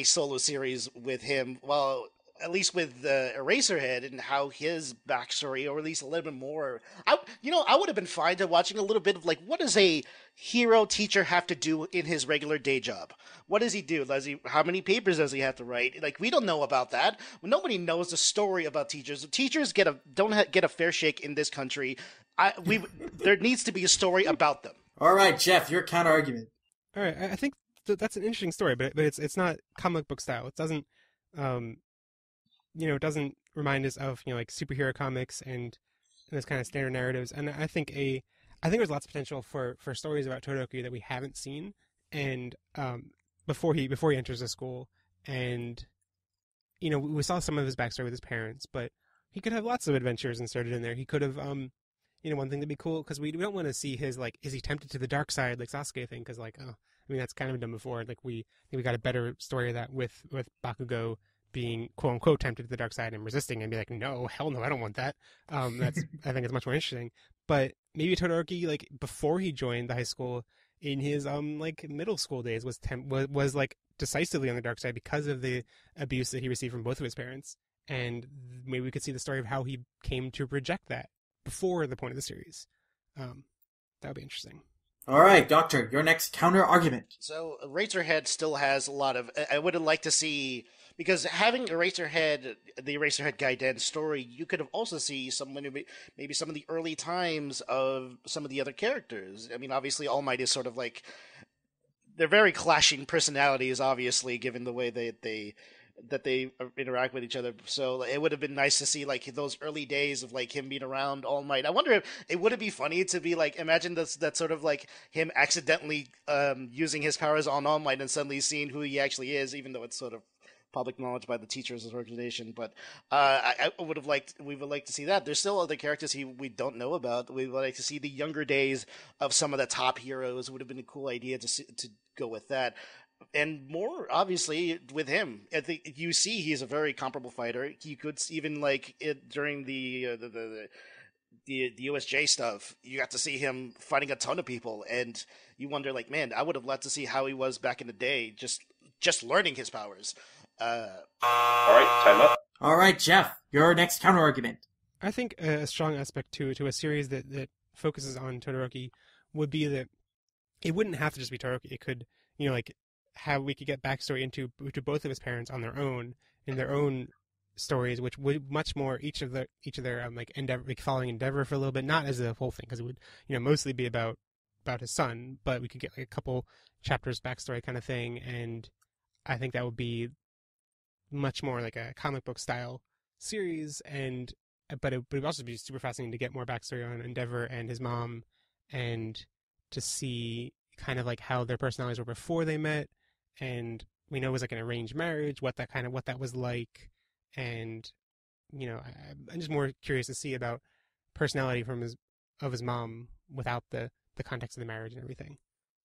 C: solo series with him. Well, at least with Eraserhead and how his backstory, or at least a little bit more. I would have been fine to watching a little bit of like, what does a hero teacher have to do in his regular day job? What does he do? How many papers does he have to write? Like, we don't know about that. Nobody knows the story about teachers. Teachers don't get a fair shake in this country. There needs to be a story about them.
A: All right, Jeff, your counter argument.
B: All right, I think that's an interesting story, but it's not comic book style. It doesn't. It doesn't remind us of, like superhero comics and those kind of standard narratives. And I think there's lots of potential for stories about Todoroki that we haven't seen. And before he enters the school, and we saw some of his backstory with his parents, but he could have lots of adventures inserted in there. He could have, one thing that'd be cool, because we don't want to see his, like, is he tempted to the dark side, like Sasuke thing? Because that's kind of done before. Like, we got a better story of that with Bakugo being quote unquote tempted to the dark side and resisting and be like, no, hell no, I don't want that. I think it's much more interesting. But maybe Todoroki, like, before he joined the high school, in his middle school days, was like decisively on the dark side because of the abuse that he received from both of his parents. And maybe we could see the story of how he came to reject that before the point of the series. That would be interesting.
A: All right, Doctor, your next counter argument.
C: So Eraserhead still has a lot of. I would have liked to see, because having the Eraserhead Gaiden story, you could have also see maybe some of the early times of some of the other characters. I mean, obviously, All Might is sort of like, they're very clashing personalities, obviously, given the way they interact with each other. So it would have been nice to see like those early days of like him being around All Might. I wonder if it would be funny to be like, imagine that sort of like him accidentally using his powers on All Might and suddenly seeing who he actually is, even though it's sort of public knowledge by the teachers' organization. But we would like to see that. There's still other characters we don't know about. We would like to see the younger days of some of the top heroes. It would have been a cool idea to go with that. And more obviously with him, I think you see he's a very comparable fighter. He could even during the USJ stuff, you got to see him fighting a ton of people, and you wonder like, man, I would have loved to see how he was back in the day, just learning his powers.
D: All right, time up.
A: All right, Jeff, your next counter argument.
B: I think a strong aspect to a series that focuses on Todoroki would be that it wouldn't have to just be Todoroki. It could, how we could get backstory into both of his parents on their own, in their own stories, which would much more each of their endeavor, like following endeavor for a little bit, not as a whole thing, because it would mostly be about his son, but we could get like a couple chapters backstory kind of thing, and I think that would be much more like a comic book style series, but it would also be super fascinating to get more backstory on Endeavor and his mom, and to see kind of like how their personalities were before they met, and we know was like an arranged marriage, what that was like, and I'm just more curious to see about personality of his mom without the context of the marriage and everything.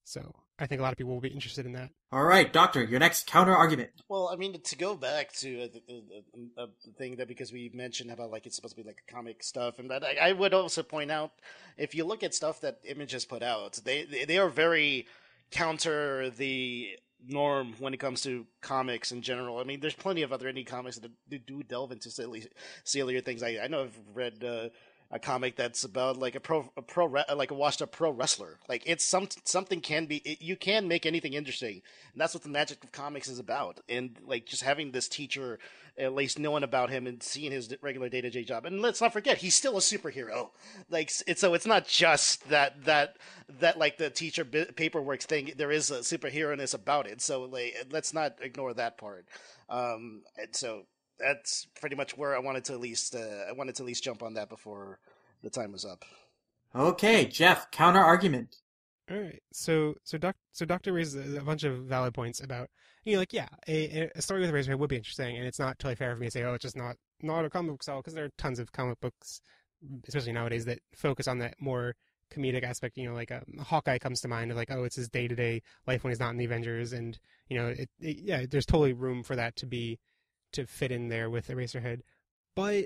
B: So I think a lot of people will be interested in that.
A: All right, Doctor, your next counter argument.
C: Well, I mean, to go back to the thing that, because we mentioned about like it's supposed to be like comic stuff, and that I would also point out, if you look at stuff that Image has put out, they are very counter the norm when it comes to comics in general. I mean, there's plenty of other indie comics that do delve into sillier things. I know I've read a comic that's about like a washed up pro wrestler. Like it's something you can make anything interesting, and that's what the magic of comics is about. And like just having this teacher, at least knowing about him and seeing his regular day-to-day job. And let's not forget, he's still a superhero. Like it's not just that like the teacher paperwork thing. There is a superhero-ness about it. So like let's not ignore that part. And so that's pretty much where I wanted to at least jump on that before the time was up.
A: Okay, Jeff, counter argument.
B: All right, so Doctor raises a bunch of valid points about a story with Razorhead would be interesting, and it's not totally fair for me to say, oh, it's just not a comic book style, because there are tons of comic books, especially nowadays, that focus on that more comedic aspect. Like Hawkeye comes to mind of like, oh, it's his day-to-day life when he's not in the Avengers, and there's totally room for that to fit in there with Eraserhead. But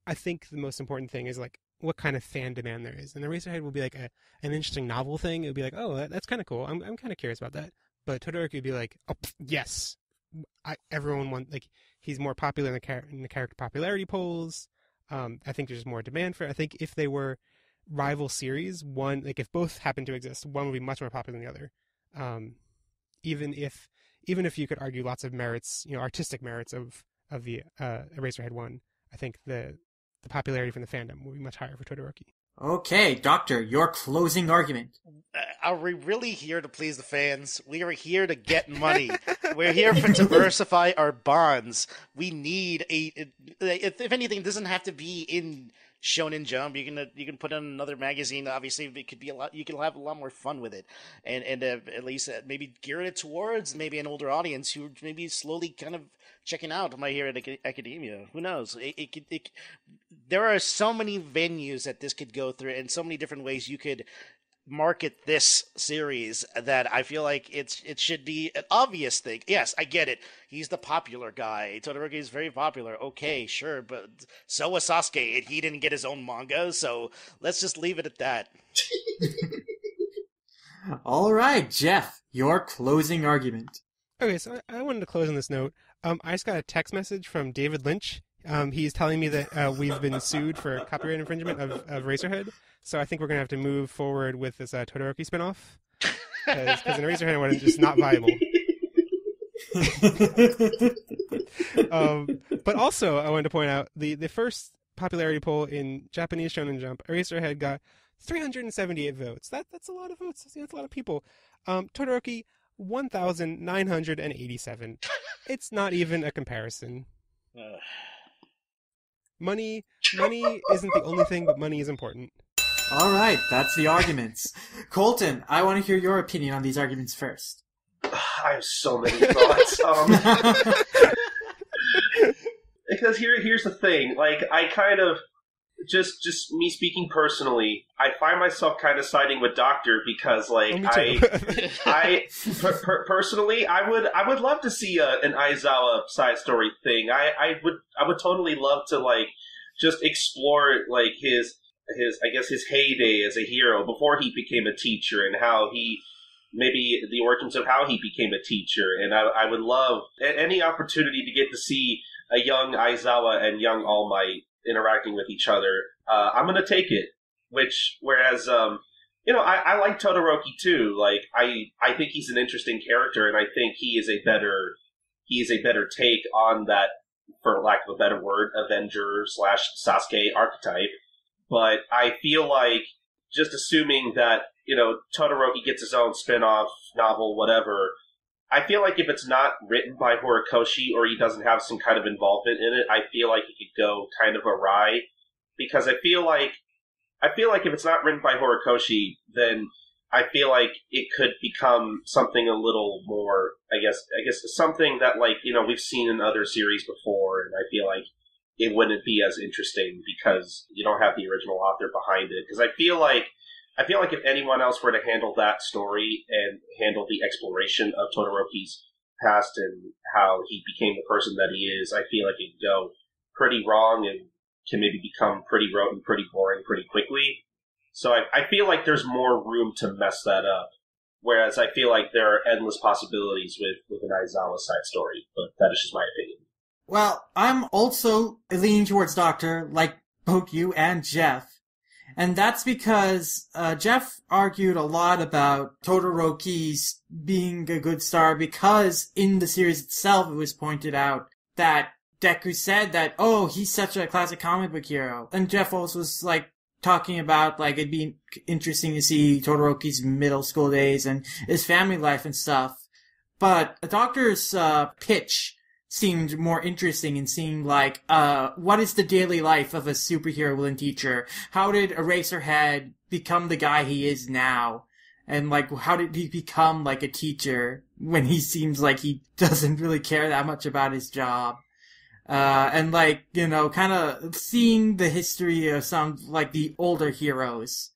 B: I think the most important thing is like what kind of fan demand there is. And Eraserhead will be like an interesting novel thing. It would be like, oh, that's kind of cool. I'm kind of curious about that. But Todoroki would be like, oh, yes. Everyone wants, like, he's more popular in the character popularity polls. I think there's more demand for it. I think if they were rival series, one, like if both happen to exist, one would be much more popular than the other. Even if you could argue lots of merits, artistic merits of the Eraserhead one, I think the popularity from the fandom will be much higher for Todoroki.
A: Okay, Doctor, your closing argument.
C: Are we really here to please the fans? We are here to get money. We're here to diversify our bonds. We need if anything, it doesn't have to be in Shonen Jump. You can put in another magazine. Obviously, it could be a lot. You can have a lot more fun with it, and at least maybe gear it towards maybe an older audience who maybe slowly kind of checking out My Hero Academia. Who knows? There are so many venues that this could go through, and so many different ways you could market this series that I feel like it should be an obvious thing. Yes, I get it. He's the popular guy. Todoroki is very popular. Okay, sure, but so was Sasuke, and he didn't get his own manga, so let's just leave it at that.
A: All right, Jeff, your closing argument.
B: Okay, so I wanted to close on this note. I just got a text message from David Lynch. He's telling me that we've been sued for copyright infringement of Eraserhead. So I think we're going to have to move forward with this Todoroki spinoff. Because an Eraserhead one is just not viable. But also, I wanted to point out, the first popularity poll in Japanese Shonen Jump, Eraserhead got 378 votes. That's a lot of votes. That's a lot of people. Todoroki, 1,987. It's not even a comparison. Money isn't the only thing, but money is important.
A: All right, that's the arguments. Colton, I want to hear your opinion on these arguments first.
D: I have so many thoughts. Because here's the thing. Like, I kind of, just me speaking personally, I find myself kind of siding with Doctor because, like, personally, I would love to see an Aizawa side story thing. I would totally love to, like, just explore, like, his heyday as a hero before he became a teacher, and how maybe the origins of how he became a teacher. And I would love any opportunity to get to see a young Aizawa and young All Might interacting with each other. I'm gonna take it. Whereas I like Todoroki too. Like, I think he's an interesting character, and I think he is a better take on that, for lack of a better word, Avenger/Sasuke archetype. But I feel like, just assuming that, Todoroki gets his own spin-off novel, whatever, I feel like if it's not written by Horikoshi, or he doesn't have some kind of involvement in it, I feel like it could go kind of awry. Because I feel like if it's not written by Horikoshi, then I feel like it could become something a little more, I guess something that, like, we've seen in other series before, and I feel like it wouldn't be as interesting because you don't have the original author behind it. Because I feel like if anyone else were to handle that story and handle the exploration of Todoroki's past and how he became the person that he is, I feel like it could go pretty wrong and can maybe become pretty rote and pretty boring pretty quickly. So I feel like there's more room to mess that up. Whereas I feel like there are endless possibilities with an Aizawa side story, but that is just my opinion.
A: Well, I'm also leaning towards Doctor, like both you and Jeff. And that's because Jeff argued a lot about Todoroki's being a good star because in the series itself it was pointed out that Deku said that, oh, he's such a classic comic book hero. And Jeff also was like talking about like it'd be interesting to see Todoroki's middle school days and his family life and stuff. But the Doctor's pitch seemed more interesting and seemed like, what is the daily life of a superhero villain teacher? How did Eraserhead become the guy he is now? And like, how did he become like a teacher when he seems like he doesn't really care that much about his job? And like, kind of seeing the history of some, like the older heroes.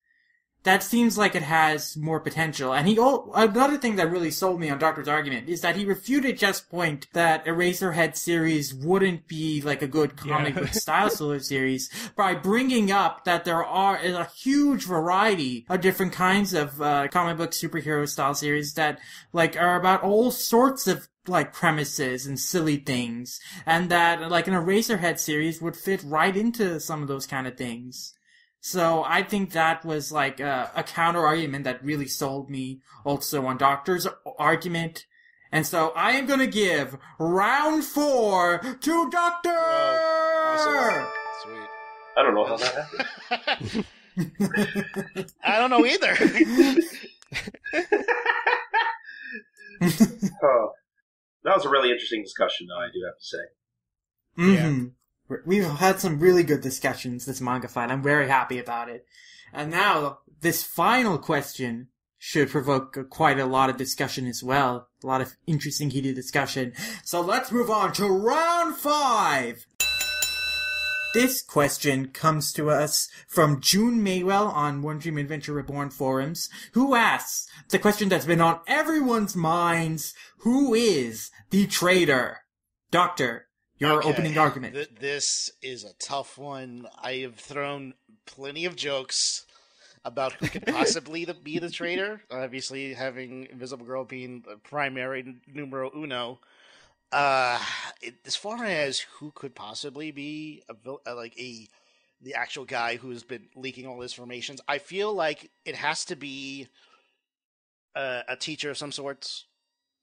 A: That seems like it has more potential. And another thing that really sold me on Doctor's argument is that he refuted Jeff's point that Eraserhead series wouldn't be like a good comic book style solo series by bringing up that there are a huge variety of different kinds of comic book superhero style series that like are about all sorts of like premises and silly things, and that like an Eraserhead series would fit right into some of those kind of things. So I think that was like a counter argument that really sold me also on Doctor's argument. And so I am going to give round 4 to Doctor!
C: Awesome. Sweet.
D: I don't know how that happened.
C: I don't know either.
D: That was a really interesting discussion, though, I do have to say.
A: Mm-hmm. Yeah. We've had some really good discussions this manga fight. I'm very happy about it. And now, this final question should provoke quite a lot of discussion as well. A lot of interesting, heated discussion. So let's move on to round 5! This question comes to us from June Maywell on One Dream Adventure Reborn forums, who asks the question that's been on everyone's minds: who is the traitor? Doctor, your opening argument.
C: This is a tough one. I have thrown plenty of jokes about who could possibly be the traitor. Obviously, having Invisible Girl being the primary numero uno. As far as who could possibly be the actual guy who's been leaking all this information, I feel like it has to be a teacher of some sorts.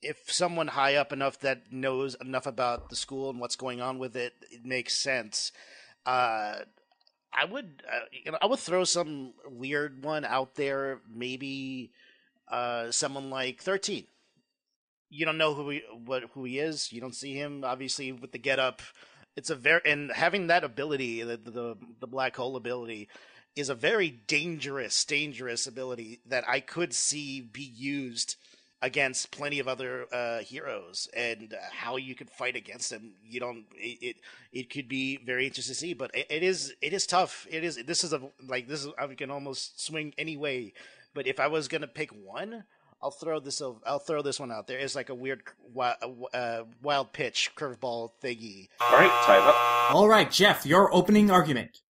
C: If someone high up enough that knows enough about the school and what's going on with it, it makes sense. I would throw some weird one out there. Maybe someone like 13. You don't know who he is. You don't see him, obviously, with the getup. And having that ability, the black hole ability, is a very dangerous ability that I could see be used against plenty of other heroes, and how you could fight against them. It could be very interesting to see, but it is tough. I can almost swing any way. But if I was gonna pick one, I'll throw this one out there. It's like a weird wild pitch curveball thingy.
D: All right, time up.
A: All right, Jeff, your opening argument.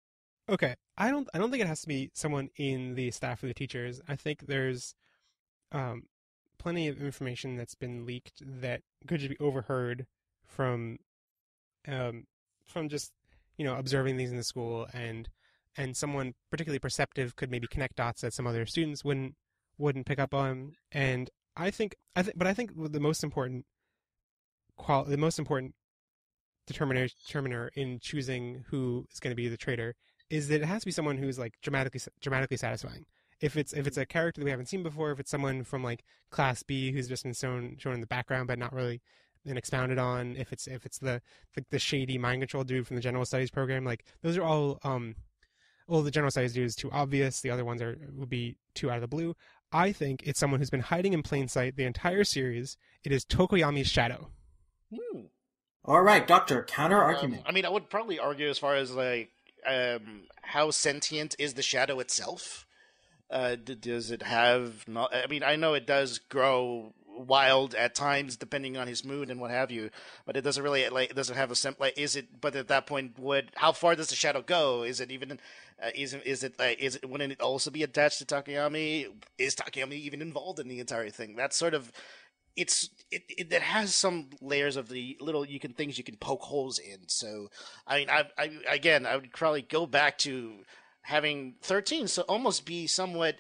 B: Okay, I don't think it has to be someone in the staff or the teachers. I think there's plenty of information that's been leaked that could just be overheard from just observing these in the school, and someone particularly perceptive could maybe connect dots that some other students wouldn't pick up on. And I think the most important determiner in choosing who is going to be the traitor is that it has to be someone who's like dramatically satisfying. If it's a character that we haven't seen before, if it's someone from like Class B who's just been shown in the background but not really been expounded on, if it's the shady mind control dude from the general studies program, like those are all the general studies dude is too obvious. The other ones would be too out of the blue. I think it's someone who's been hiding in plain sight the entire series. It is Tokoyami's shadow.
A: All right, Doctor, counter argument.
C: I mean, I would probably argue as far as like how sentient is the shadow itself. Does it have? Not, I mean, I know it does grow wild at times depending on his mood and what have you, but it doesn't really like. It doesn't have a like. Is it? But at that point, how far does the shadow go? Is it even? Is it? Wouldn't it also be attached to Takeyomi? Is Takeyomi even involved in the entire thing? That's sort of. It has some layers of the little things you can poke holes in. So I mean, I would probably go back to having 13, so almost be somewhat.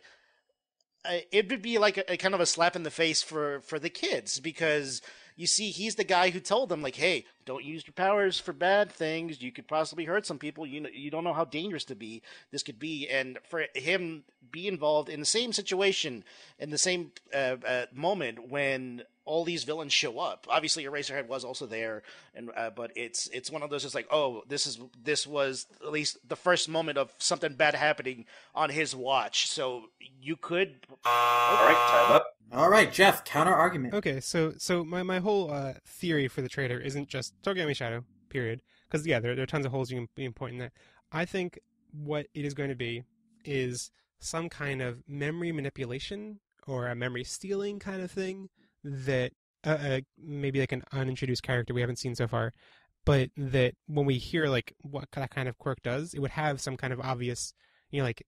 C: It would be like a kind of a slap in the face for the kids, because you see, he's the guy who told them, like, hey, don't use your powers for bad things. You could possibly hurt some people. You don't know how dangerous this could be. And for him be involved in the same situation, in the same moment when all these villains show up. Obviously, Eraserhead was also there, and but it's one of those. It's like, oh, this was at least the first moment of something bad happening on his watch. So you could.
D: All right, time up.
A: All right, Jeff, counter argument.
B: Okay, so my whole theory for the Traitor isn't just Togeami Shadow, period. Because yeah, there are tons of holes you can point in that. I think what it is going to be is some kind of memory manipulation or a memory stealing kind of thing that maybe like an unintroduced character we haven't seen so far, but that when we hear like what that kind of quirk does, it would have some kind of obvious, like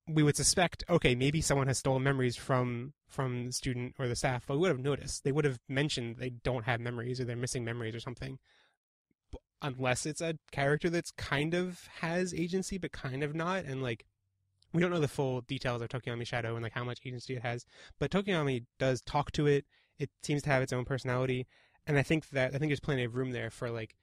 B: we would suspect, okay, maybe someone has stolen memories from the student or the staff, but we would have noticed. They would have mentioned they don't have memories or they're missing memories or something. Unless it's a character that's kind of has agency but kind of not, and like we don't know the full details of Tokoyami Shadow and like how much agency it has, but Tokoyami does talk to it. It seems to have its own personality, and I think there's plenty of room there for like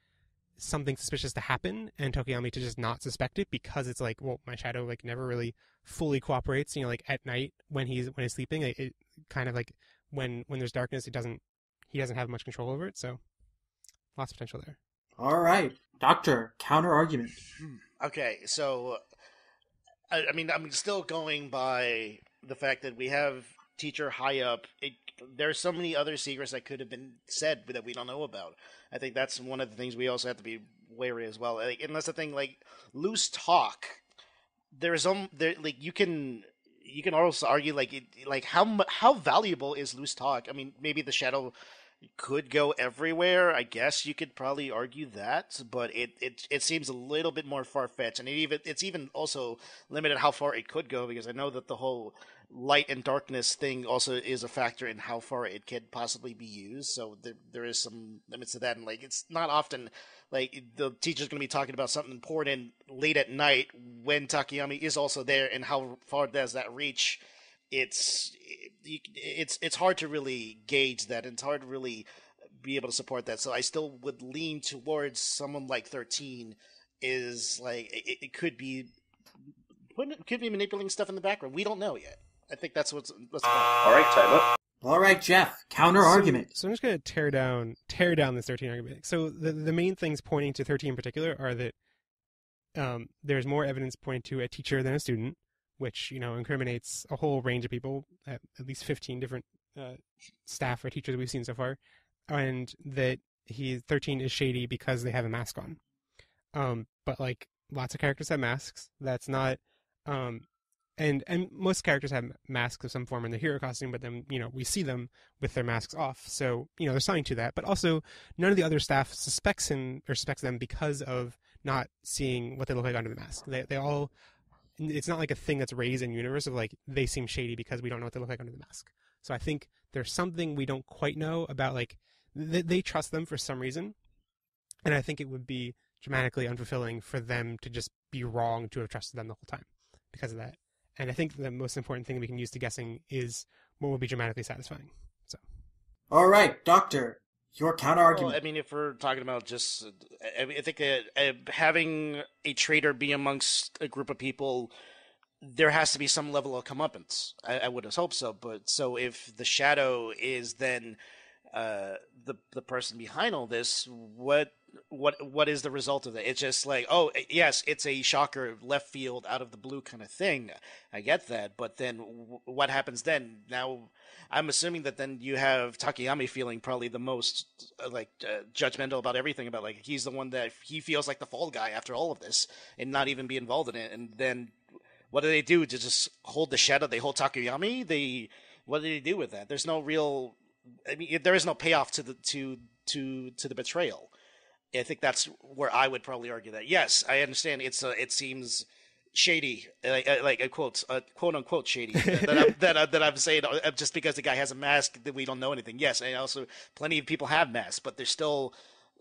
B: something suspicious to happen and Tokoyami to just not suspect it, because it's like, well, my shadow like never really fully cooperates. Like at night when he's sleeping, it kind of like when there's darkness, he doesn't have much control over it. So lots of potential there.
A: All right, Doctor, counter argument.
C: Okay, so I mean, I'm still going by the fact that we have teacher high up. There's so many other secrets that could have been said that we don't know about. I think that's one of the things we also have to be wary as well. Like, and that's the thing, like loose talk. Like you can also argue like how valuable is loose talk? I mean, maybe the shadow could go everywhere. I guess you could probably argue that, but it seems a little bit more far-fetched, and it's even also limited how far it could go, because I know that the whole light and darkness thing also is a factor in how far it could possibly be used. So there is some limits to that, and like it's not often like the teacher's going to be talking about something important late at night when Takeyomi is also there, and how far does that reach? It's hard to really gauge that, and it's hard to really be able to support that. So I still would lean towards someone like 13 is like it could be manipulating stuff in the background. We don't know yet. I think that's what's
D: all right. Time up.
A: All right, Jeff, counter argument.
B: So I'm just going to tear down this 13 argument. So the main things pointing to 13 in particular are that there's more evidence pointing to a teacher than a student, which, incriminates a whole range of people, at least 15 different staff or teachers we've seen so far, and that 13 is shady because they have a mask on. But like lots of characters have masks. That's not, and most characters have masks of some form in their hero costume, but then, we see them with their masks off. So, there's something to that. But also, none of the other staff suspects them because of not seeing what they look like under the mask. They all... It's not like a thing that's raised in universe of like they seem shady because we don't know what they look like under the mask. So I think there's something we don't quite know about, like they trust them for some reason, and I think it would be dramatically unfulfilling for them to just be wrong to have trusted them the whole time because of that. And I think the most important thing we can use to guessing is what will be dramatically satisfying. So,
A: all right, Doctor, your counter argument.
C: Well, I mean, if we're talking about just, I think having a traitor be amongst a group of people, there has to be some level of comeuppance. I would have hoped so. But so if the shadow is then the person behind all this, what what is the result of that? It's just like, oh, yes, it's a shocker, left field, out of the blue kind of thing. I get that, but then what happens then? Now, I'm assuming that then you have Takayami feeling probably the most judgmental about everything, about like he's the one that he feels like the fall guy after all of this, and not even be involved in it. And then what do they do to just hold the shadow? They hold Takayami. What do they do with that? There's no real. I mean, there is no payoff to the betrayal. I think that's where I would probably argue that. Yes, I understand. It seems shady, like a quote unquote shady that I'm saying just because the guy has a mask that we don't know anything. Yes, and also plenty of people have masks, but there's still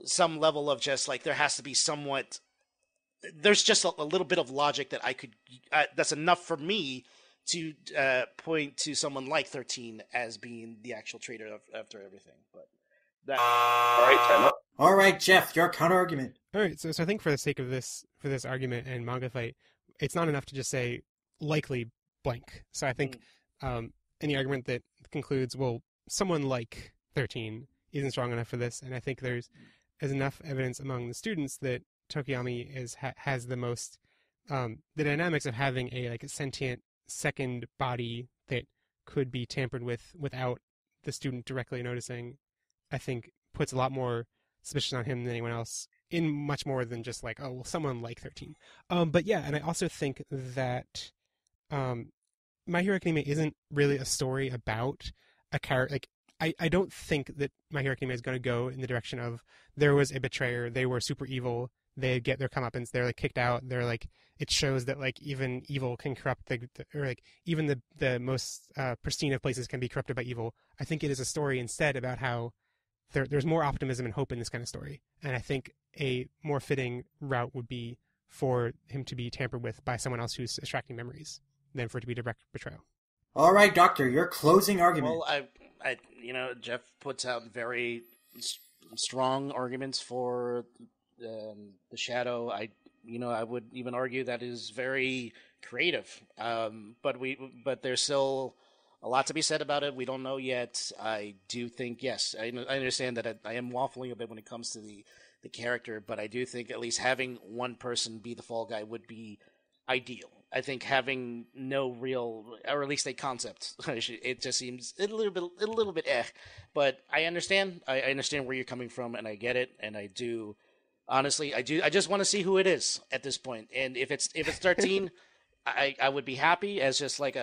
C: some level of just like there has to be somewhat. There's just a little bit of logic that I could. That's enough for me to point to someone like 13 as being the actual traitor after everything, but.
D: All right, time up.
A: All right, Jeff, your counter argument.
B: All right, so I think for the sake of this argument and Manga Fight, it's not enough to just say likely blank. So I think any argument that concludes, well, someone like 13 isn't strong enough for this, and I think there's enough evidence among the students that Tokiyami has the most the dynamics of having a sentient second body that could be tampered with without the student directly noticing. I think puts a lot more suspicion on him than anyone else, in much more than just like, oh, well, someone like 13. But yeah, and I also think that My Hero Academia isn't really a story about a character. Like, I don't think that My Hero Academia is going to go in the direction of there was a betrayer, they were super evil, they get their comeuppance, they're like kicked out, they're like, it shows that like even evil can corrupt or like even the most pristine of places can be corrupted by evil. I think it is a story instead about how there's more optimism and hope in this kind of story. And I think a more fitting route would be for him to be tampered with by someone else who's extracting memories than for it to be direct betrayal.
A: All right, Doctor, your closing argument.
C: Well, I Jeff puts out very strong arguments for the shadow. I would even argue that is very creative. But there's still a lot to be said about it. We don't know yet. I do think, yes, I understand that I am waffling a bit when it comes to the character, but I do think at least having one person be the fall guy would be ideal. I think having no real, or at least a concept, it just seems a little bit But I understand. I understand where you're coming from, and I get it. And I do, honestly, I just want to see who it is at this point. And if it's 13, I would be happy as just like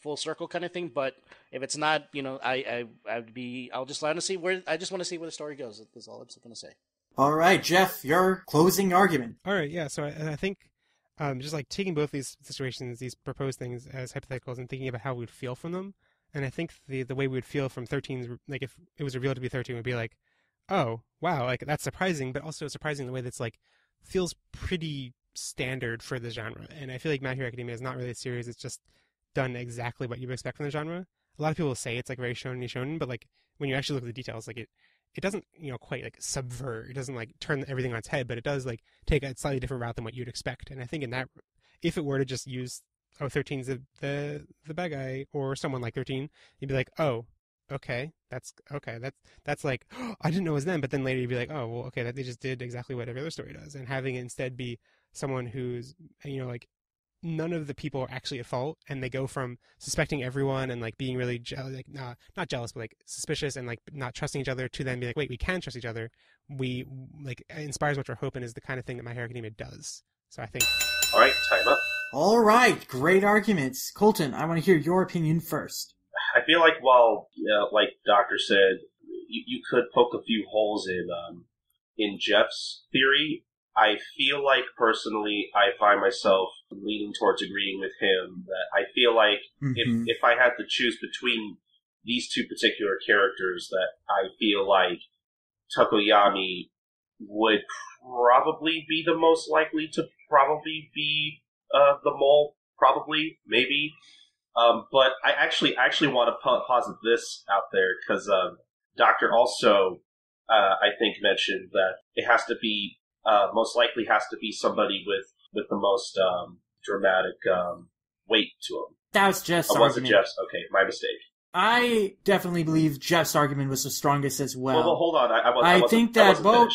C: full circle kind of thing. But if it's not, I'll just want to see where the story goes. That's all I'm going to say.
A: All right, Jeff, your closing argument.
B: All right, yeah. So I think just like taking both these situations, these proposed things as hypotheticals, and thinking about how we'd feel from them. And I think the way we would feel from 13's, like if it was revealed to be 13, would be like, oh wow, like that's surprising, but also surprising the way that's like feels pretty standard for the genre. And I feel like My Hero Academia is not really a series that's just done exactly what you would expect from the genre. A lot of people say it's like very shonen, but like when you actually look at the details, like it doesn't, quite like subvert. It doesn't like turn everything on its head, but it does like take a slightly different route than what you'd expect. And I think in that, if it were to just use 13's the bad guy or someone like 13, you'd be like, oh, okay, that's like, oh, I didn't know it was them. But then later you'd be like, oh, well, okay, that they just did exactly what every other story does. And having it instead be someone who's, like none of the people are actually at fault, and they go from suspecting everyone and like being really not jealous, but like suspicious and like not trusting each other, to then be like, wait, we can trust each other. We like inspires what we're hoping is the kind of thing that My Hero Academia does. So I think.
D: All right, time up.
A: All right, great arguments. Colton, I want to hear your opinion first.
D: I feel like while, like Doctor said, you could poke a few holes in Jeff's theory. I feel like, personally, I find myself leaning towards agreeing with him that I feel like if I had to choose between these two particular characters, that I feel like Tokoyami would probably be the most likely to probably be the mole, probably, maybe. But I actually want to posit this out there, because Doctor also, I think, mentioned that it has to be, most likely has to be somebody with the most dramatic weight to him.
A: That was Jeff's
D: argument. Was it
A: argument.
D: Jeff's? Okay, my mistake.
A: I definitely believe Jeff's argument was the strongest as well.
D: Well, hold on.
A: I think that both.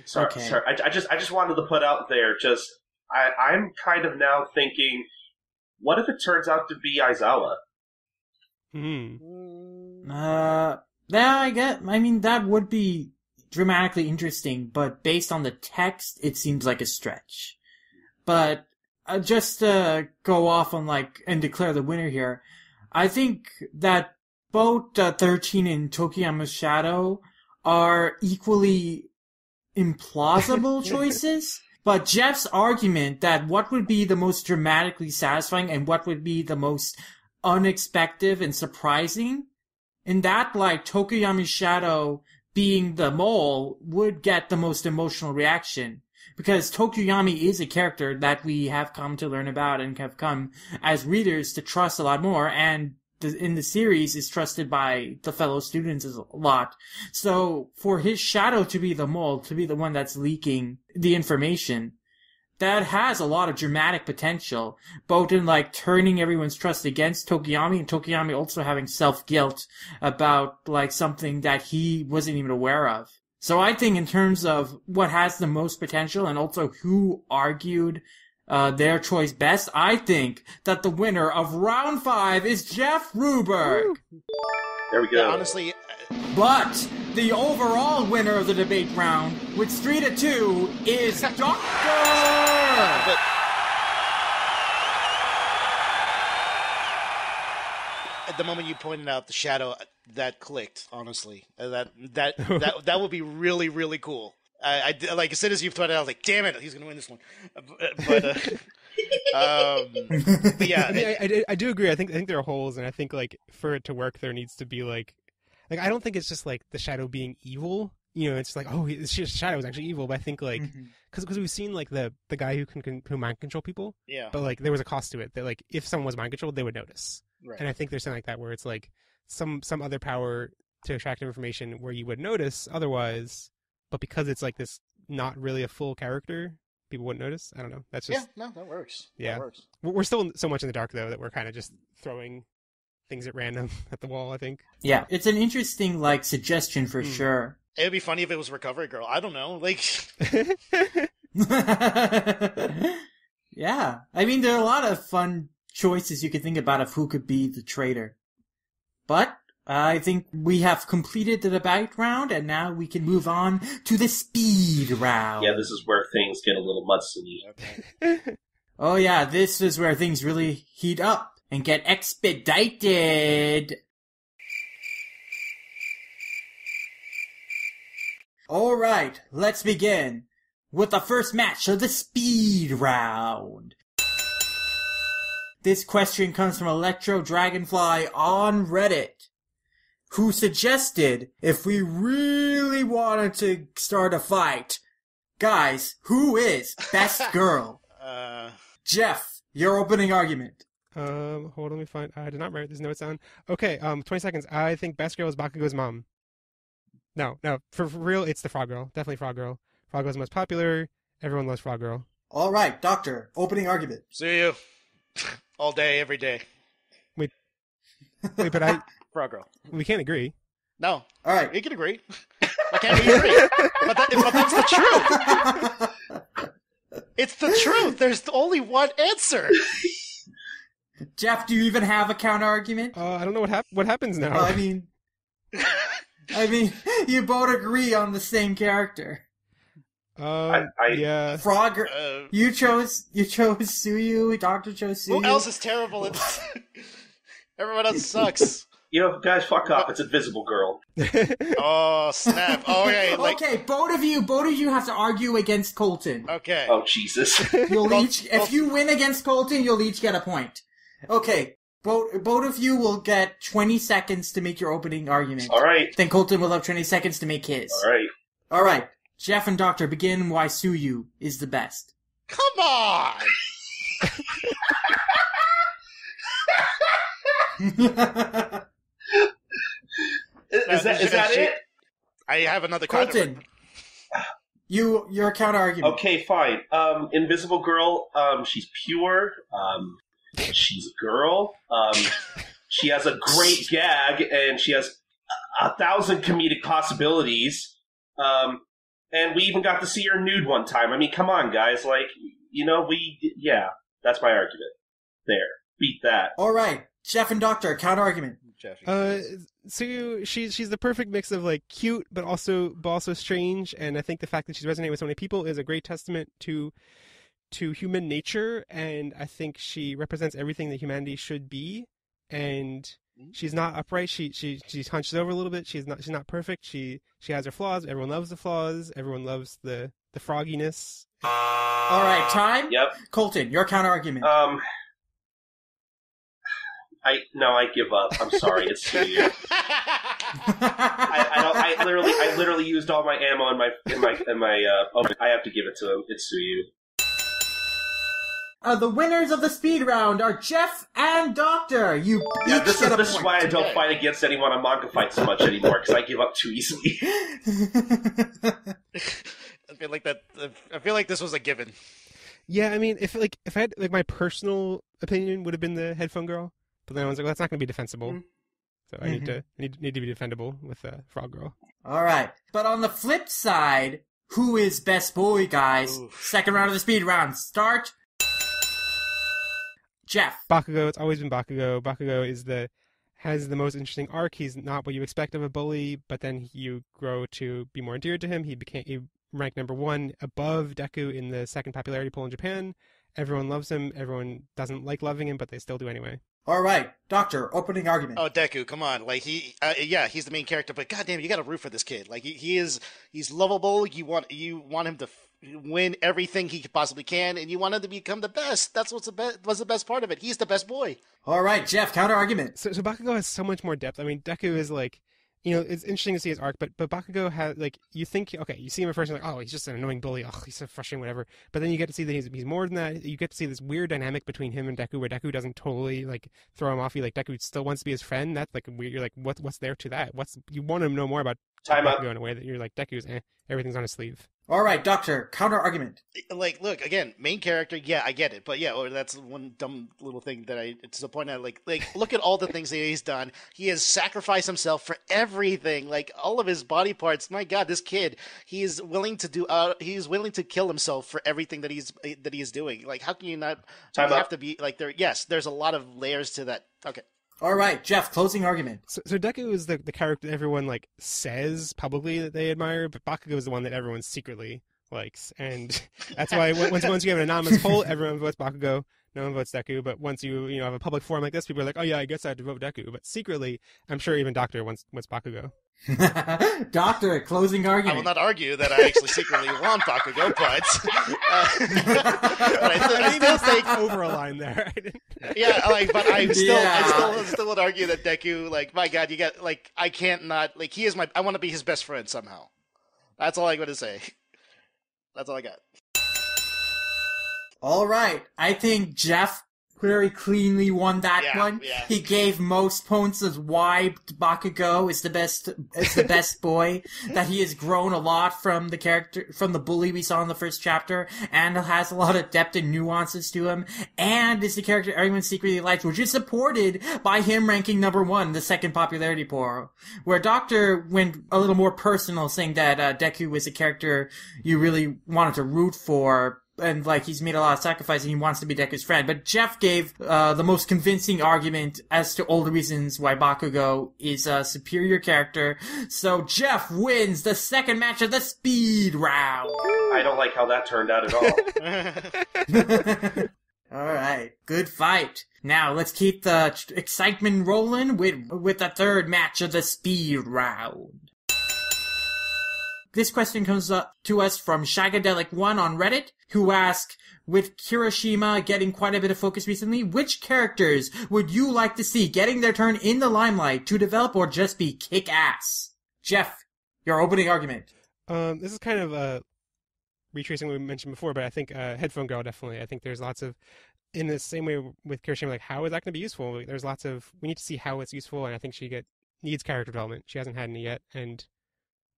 D: Sorry,
A: Okay.
D: sorry. I just wanted to put out there. I'm kind of now thinking, what if it turns out to be Aizawa?
A: That would be dramatically interesting, but based on the text, it seems like a stretch. But just to go off on and declare the winner here, I think that both 13 and Tokiyama's Shadow are equally implausible choices. But Jeff's argument that what would be the most dramatically satisfying and what would be the most unexpected and surprising, in that light, Tokiyama's Shadow being the mole would get the most emotional reaction. Because Tokuyami is a character that we have come to learn about and have come as readers to trust a lot more, and in the series is trusted by the fellow students a lot. So for his Shadow to be the mole, to be the one that's leaking the information, that has a lot of dramatic potential, both in turning everyone's trust against Tokiyami and Tokiyami also having self-guilt about something that he wasn't even aware of. So I think in terms of what has the most potential and also who argued their choice best, I think that the winner of round 5 is Jeff Ruberg.
D: There we go.
C: Yeah, honestly,
A: But the overall winner of the debate round with 3-2 is Doctor.
C: At the moment you pointed out the Shadow, that clicked. Honestly, that would be really, really cool. I as soon as you pointed out, I was like, "Damn it, he's gonna win this one." But yeah,
B: I do agree. I think there are holes, and I think for it to work, there needs to be I don't think it's just the Shadow being evil. It's Shadow is actually evil. But I think because we've seen the guy who mind control people.
C: Yeah.
B: But there was a cost to it that if someone was mind controlled, they would notice.
C: Right.
B: And I think there's something like that where it's some other power to extract information where you would notice otherwise, but because it's this not really a full character, people wouldn't notice. I don't know. That's just
C: that works.
B: Yeah,
C: that works.
B: We're still so much in the dark though that we're kind of just throwing things at random at the wall. I think.
A: Yeah, it's an interesting suggestion for sure.
C: It would be funny if it was Recovery Girl. I don't know,
A: Yeah, there are a lot of fun choices you could think about of who could be the traitor. But I think we have completed the debate round, and now we can move on to the speed round.
D: Yeah, this is where things get a little mudslinggy.
C: Okay.
A: Oh yeah, this is where things really heat up and get expedited. Alright, let's begin with the first match of the speed round. This question comes from Electro Dragonfly on Reddit, who suggested if we really wanted to start a fight, guys, who is best girl? Jeff, your opening argument.
B: Hold on, let me find. I did not write this notes down. Okay, 20 seconds. I think best girl is Bakugo's mom. No, for real, it's the Frog Girl. Definitely Frog Girl. Frog Girl's most popular. Everyone loves Frog Girl.
A: All right, Doctor, opening argument.
C: See you all day, every day.
B: Wait, but
C: Frog Girl.
B: we can't agree.
C: No.
A: All right.
C: We can agree. Why can't we agree? But that's the truth. It's the truth. There's only one answer.
A: Jeff, do you even have a counter argument?
B: I don't know what happens now.
A: Well, you both agree on the same character.
B: Yeah.
A: Frog. You chose Suyu. Doctor chose Suyu.
C: Who else is terrible at this? Everyone else sucks.
D: Guys, fuck off. It's Invisible Girl.
C: Oh, snap. Oh, okay.
A: Okay, both of you have to argue against Colton.
C: Okay.
D: Oh, Jesus.
A: If you win against Colton, you'll each get a point. Okay, both of you will get 20 seconds to make your opening argument.
D: All right.
A: Then Colton will have 20 seconds to make his.
D: All right.
A: Jeff and Doctor, begin why Suyu is the best.
C: Come on!
D: Is that it?
C: I have another
A: Colton, your counter argument.
D: Okay, fine. Invisible Girl, she's pure. She's a girl. She has a great gag, and she has 1,000 comedic possibilities. And we even got to see her nude one time. I mean, come on, guys. Like, that's my argument. There. Beat that.
A: All right. Jeff and Doctor, counter-argument.
B: So she's the perfect mix of like cute but also strange, and I think the fact that she's resonating with so many people is a great testament to human nature, and I think she represents everything that humanity should be. And she's not upright. She hunches over a little bit. She's not perfect. She has her flaws. Everyone loves the flaws. Everyone loves the frogginess.
A: All right, time.
D: Yep.
A: Colton, your counter-argument.
D: I give up. I'm sorry. It's Sue you. I literally used all my ammo in my. I have to give it to him. It's Sue you.
A: The winners of the speed round are Jeff and Doctor.
D: This is why I don't fight against anyone on Manga Fights so much anymore, because I give up too easily.
C: I feel like this was a given.
B: Yeah, I mean, if I had like my personal opinion would have been the headphone girl, but then I was like, well, that's not going to be defensible. So I need to be defendable with Frog Girl.
A: All right, but on the flip side, who is best boy, guys? Oof. Second round of the speed round. Start. Jeff.
B: Bakugo. It's always been Bakugo. Bakugo has the most interesting arc. He's not what you expect of a bully, but then you grow to be more endeared to him. He ranked number 1 above Deku in the second popularity poll in Japan. Everyone loves him. Everyone doesn't like loving him, but they still do anyway.
A: All right, Doctor, opening argument.
C: Oh, Deku, come on. Like, he's the main character, but goddamn, you gotta root for this kid. Like, he's lovable. You want him to win everything he possibly can, and you want him to become the best. That's was the best part of it. He's the best boy.
A: All right, Jeff, counter argument.
B: So Bakugo has so much more depth. I mean, Deku is like, it's interesting to see his arc, but Bakugo has, like, you think, okay, you see him at first, and you're like, oh, he's just an annoying bully, oh, he's so frustrating, whatever. But then you get to see that he's more than that. You get to see this weird dynamic between him and Deku, where Deku doesn't totally, like, throw him off. Like, Deku still wants to be his friend. That's, like, weird. You're like, what's there to that? You want to know more about Bakugo in a way that you're like, Deku's, everything's on his sleeve.
A: All right, Doctor, counter argument.
C: Like, look, again, main character, yeah, I get it. But yeah, that's one dumb little thing that it's to point out, like, look at all the things that he's done. He has sacrificed himself for everything, like, all of his body parts. My God, this kid, he is willing to kill himself for everything that he's doing. Like, how can you not have to be, like, there's a lot of layers to that. Okay.
A: All right, Jeff, closing argument.
B: So Deku is the character that everyone, like, says publicly that they admire, but Bakugo is the one that everyone secretly likes. And that's why once you have an anonymous poll, everyone votes Bakugo, no one votes Deku. But once you have a public forum like this, people are like, oh yeah, I guess I have to vote Deku. But secretly, I'm sure even Doctor wants Bakugo.
A: Doctor, closing argument.
C: I will not argue that I actually secretly want Bakugo, but I still think
B: over a line there.
C: Yeah, like, but I still would argue that Deku, like, my God, you got, like, I can't not, like, he is I want to be his best friend somehow. That's all I'm going to say. That's all I got.
A: All right, I think Jeff very cleanly won that one. Yeah. He gave most points as why Bakugo is the best boy, that he has grown a lot from the bully we saw in the first chapter, and has a lot of depth and nuances to him, and is the character everyone secretly likes, which is supported by him ranking number 1, the second popularity poll, where Doctor went a little more personal, saying that Deku was a character you really wanted to root for, and, like, he's made a lot of sacrifice and he wants to be Deku's friend. But Jeff gave the most convincing argument as to all the reasons why Bakugo is a superior character. So Jeff wins the second match of the speed round.
D: I don't like how that turned out at all.
A: All right, good fight. Now let's keep the excitement rolling with the third match of the speed round. This question comes up to us from Shagadelic1 on Reddit, who asks, with Kirishima getting quite a bit of focus recently, which characters would you like to see getting their turn in the limelight to develop or just be kick-ass? Jeff, your opening argument.
B: This is kind of retracing what we mentioned before, but I think Headphone Girl, definitely. I think there's lots of, in the same way with Kirishima, like, how is that going to be useful? There's lots of, we need to see how it's useful, and I think she needs character development. She hasn't had any yet, and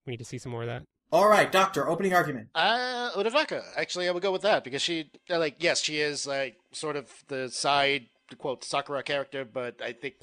B: we need to see some more of that.
A: All right, Doctor, opening argument.
C: Uraraka. Actually, I would go with that because she, like, yes, she is, like, sort of the side quote Sakura character, but I think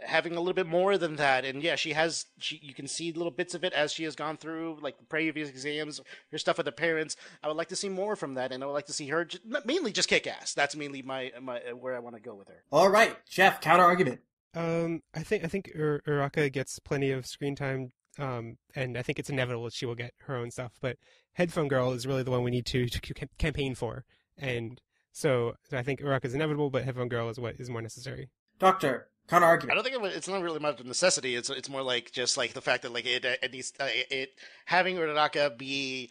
C: having a little bit more than that, and yeah, you can see little bits of it as she has gone through like the previous exams, her stuff with her parents. I would like to see more from that, and I would like to see her mainly just kick ass. That's mainly my where I want to go with her.
A: All right, Jeff, counter argument.
B: I think Uraka gets plenty of screen time, and I think it's inevitable that she will get her own stuff. But Headphone Girl is really the one we need to campaign for, and so I think Uraka is inevitable, but Headphone Girl is what is more necessary.
A: Doctor, counter argument.
C: I don't think it's not really much of a necessity. It's more like just like the fact that like it needs having Uraka be